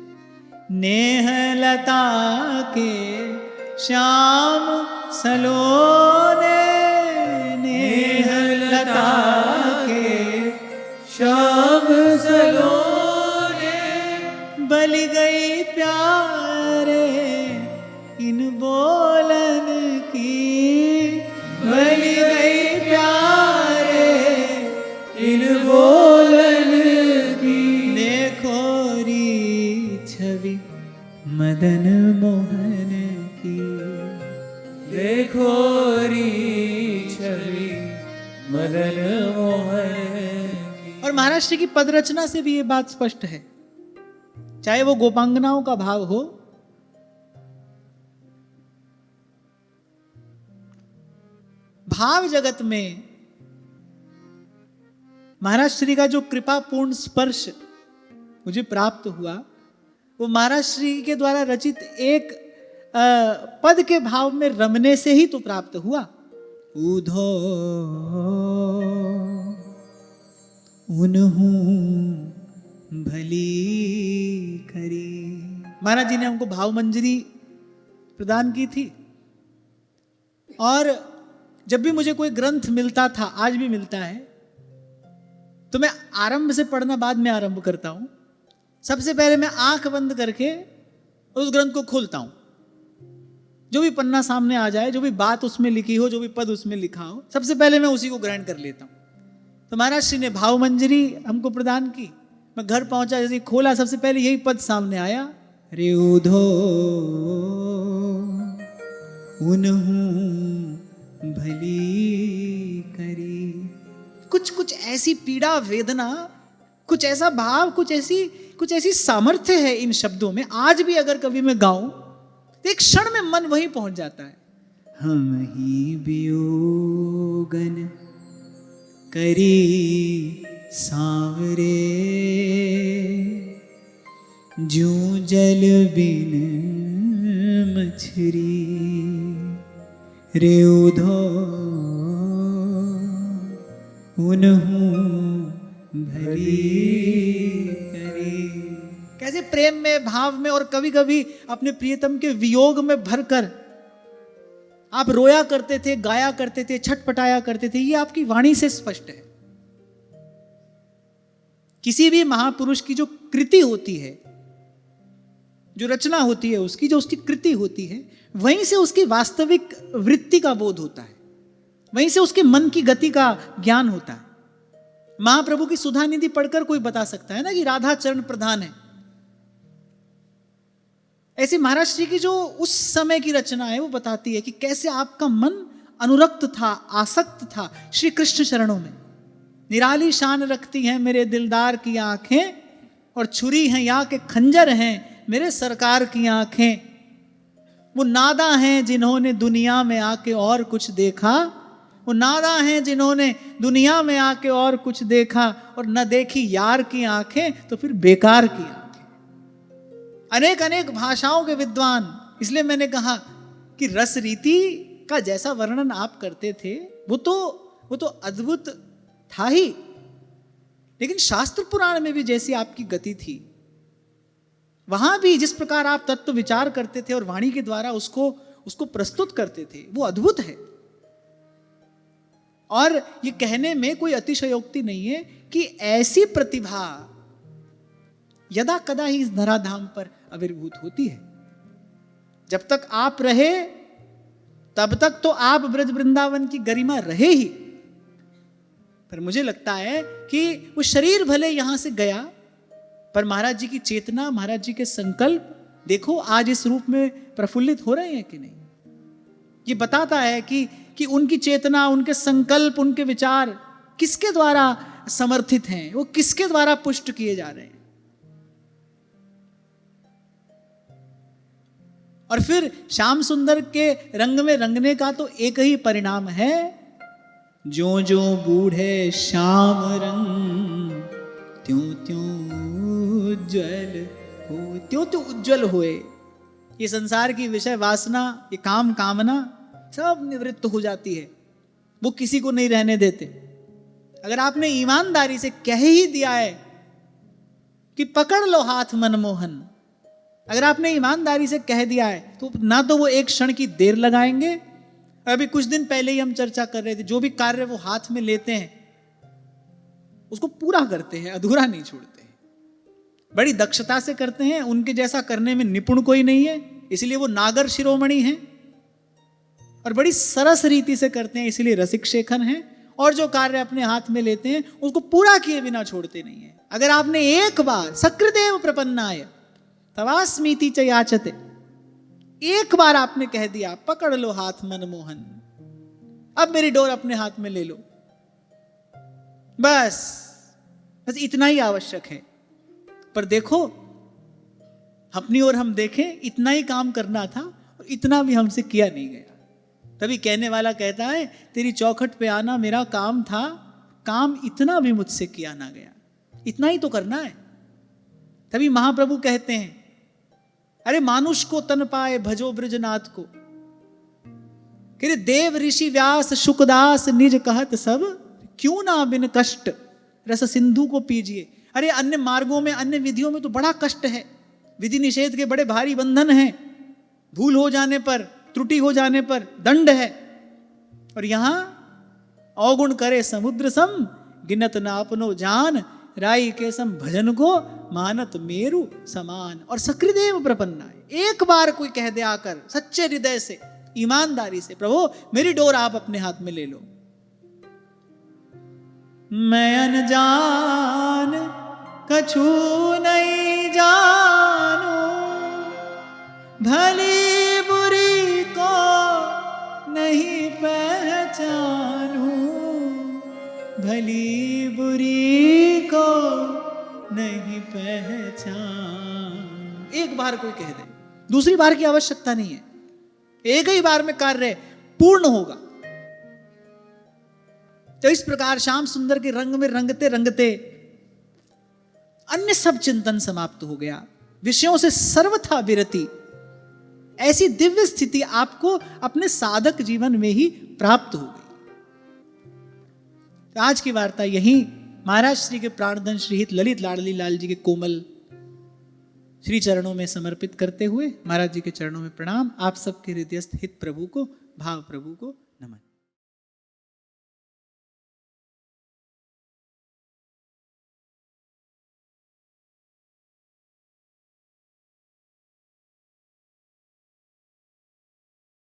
नेह लता के श्याम सलोने, नेह लता के श्याम सलोने, बलि गई प्यारे इन बोलन की, बलि गई प्यारे इन बोलन की। देखो री छवि मदन मोहन की, देखो री छवि मदन मोहन की। और महाराष्ट्र की पद रचना से भी ये बात स्पष्ट है। चाहे वो गोपांगनाओं का भाव हो, भाव जगत में महाराज श्री का जो कृपापूर्ण स्पर्श मुझे प्राप्त हुआ, वो महाराज श्री के द्वारा रचित एक पद के भाव में रमने से ही तो प्राप्त हुआ। उधो उन्हू भली करी। महाराज जी ने हमको भाव मंजरी प्रदान की थी, और जब भी मुझे कोई ग्रंथ मिलता था, आज भी मिलता है, तो मैं आरंभ से पढ़ना बाद में आरंभ करता हूं। सबसे पहले मैं आंख बंद करके उस ग्रंथ को खोलता हूं। जो भी पन्ना सामने आ जाए, जो भी बात उसमें लिखी हो, जो भी पद उसमें लिखा हो, सबसे पहले मैं उसी को ग्रहण कर लेता हूं। तो महाराज श्री ने भाव मंजरी हमको प्रदान की। मैं घर पहुंचा, जैसे खोला, सबसे पहले यही पद सामने आया, रे उधो उन्हू भली करी। कुछ ऐसी पीड़ा, वेदना, कुछ ऐसा भाव, कुछ ऐसी सामर्थ्य है इन शब्दों में। आज भी अगर कभी मैं गाऊं तो एक क्षण में मन वहीं पहुंच जाता है। हम ही वियोगन करी सांवरे, जूं जल बिन मछरी, रे उधो उन्हू भली करी। कैसे प्रेम में, भाव में और कभी कभी अपने प्रियतम के वियोग में भरकर आप रोया करते थे, गाया करते थे, छटपटाया करते थे। ये आपकी वाणी से स्पष्ट है। किसी भी महापुरुष की जो कृति होती है, जो रचना होती है उसकी, जो उसकी कृति होती है, वहीं से उसकी वास्तविक वृत्ति का बोध होता है, वहीं से उसके मन की गति का ज्ञान होता है। महाप्रभु की सुधा निधि पढ़कर कोई बता सकता है ना कि राधा चरण प्रधान है। ऐसे महाराज श्री की जो उस समय की रचना है, वो बताती है कि कैसे आपका मन अनुरक्त था, आसक्त था श्री कृष्ण चरणों में। निराली शान रखती हैं मेरे दिलदार की आंखें, और छुरी हैं या के खंजर हैं मेरे सरकार की आंखें। वो नादा हैं जिन्होंने दुनिया में आके और कुछ देखा, वो नादा हैं जिन्होंने दुनिया में आके और कुछ देखा, और न देखी यार की आंखें तो फिर बेकार की आंखें। अनेक अनेक भाषाओं के विद्वान। इसलिए मैंने कहा कि रस रीति का जैसा वर्णन आप करते थे वो तो अद्भुत था ही, लेकिन शास्त्र पुराण में भी जैसी आपकी गति थी, वहां भी जिस प्रकार आप तत्व विचार करते थे और वाणी के द्वारा उसको प्रस्तुत करते थे, वो अद्भुत है। और ये कहने में कोई अतिशयोक्ति नहीं है कि ऐसी प्रतिभा यदा कदा ही इस धराधाम पर आविर्भूत होती है। जब तक आप रहे तब तक तो आप ब्रज वृंदावन की गरिमा रहे ही, पर मुझे लगता है कि वो शरीर भले यहां से गया, पर महाराज जी की चेतना, महाराज जी के संकल्प देखो आज इस रूप में प्रफुल्लित हो रहे हैं कि नहीं। ये बताता है कि उनकी चेतना, उनके संकल्प, उनके विचार किसके द्वारा समर्थित हैं, वो किसके द्वारा पुष्ट किए जा रहे हैं। और फिर श्याम सुंदर के रंग में रंगने का तो एक ही परिणाम है, जो जो बूढ़े श्याम रंग त्यों त्यों उज्जवल हो, त्यों त्यों उज्जवल हुए। ये संसार की विषय वासना, ये काम कामना सब निवृत्त हो जाती है, वो किसी को नहीं रहने देते। अगर आपने ईमानदारी से कह ही दिया है कि पकड़ लो हाथ मनमोहन, अगर आपने ईमानदारी से कह दिया है तो ना तो वो एक क्षण की देर लगाएंगे। अभी कुछ दिन पहले ही हम चर्चा कर रहे थे, जो भी कार्य वो हाथ में लेते हैं उसको पूरा करते हैं, अधूरा नहीं छोड़ते हैं, बड़ी दक्षता से करते हैं। उनके जैसा करने में निपुण कोई नहीं है, इसलिए वो नागर शिरोमणि हैं, और बड़ी सरस रीति से करते हैं, इसलिए रसिक शेखर हैं। और जो कार्य अपने हाथ में लेते हैं उसको पूरा किए बिना छोड़ते नहीं है। अगर आपने एक बार सकृदेव प्रपन्नाय तवास्मीति च याचते, एक बार आपने कह दिया पकड़ लो हाथ मनमोहन, अब मेरी डोर अपने हाथ में ले लो, बस इतना ही आवश्यक है। पर देखो, अपनी ओर हम देखें, इतना ही काम करना था और इतना भी हमसे किया नहीं गया। तभी कहने वाला कहता है, तेरी चौखट पे आना मेरा काम था, काम इतना भी मुझसे किया ना गया, इतना ही तो करना है। तभी महाप्रभु कहते हैं, अरे मानुष को तन पाए भजो ब्रजनाथ को, कि देव ऋषि व्यास शुकदास निज कहत सब, क्यों ना बिन कष्ट रस सिंधु को पीजिए। अरे अन्य मार्गों में, अन्य विधियों में तो बड़ा कष्ट है, विधि निषेध के बड़े भारी बंधन हैं, भूल हो जाने पर, त्रुटि हो जाने पर दंड है। और यहां अवगुण करे समुद्र सम, गिनत ना अपनो जान, राई के सम भजन को मानत मेरु समान। और सकृदेव प्रपन्ना है, एक बार कोई कह दे आकर सच्चे हृदय से, ईमानदारी से, प्रभु मेरी डोर आप अपने हाथ में ले लो। मैं अनजान कछु नहीं जानू, भली बुरी को नहीं पहचानू, भली बुरी को नहीं पहचान। एक बार कोई कह दे, दूसरी बार की आवश्यकता नहीं है, एक ही बार में कार्य पूर्ण होगा। तो इस प्रकार श्याम सुंदर के रंग में रंगते रंगते अन्य सब चिंतन समाप्त हो गया, विषयों से सर्वथा विरति। ऐसी दिव्य स्थिति आपको अपने साधक जीवन में ही प्राप्त हो गई। तो आज की वार्ता यहीं महाराज श्री के प्राणधन श्रीहित ललित लाडली लाल जी के कोमल श्री चरणों में समर्पित करते हुए महाराज जी के चरणों में प्रणाम। आप सबके हृदयस्थ हित प्रभु को, भाव प्रभु को नमन।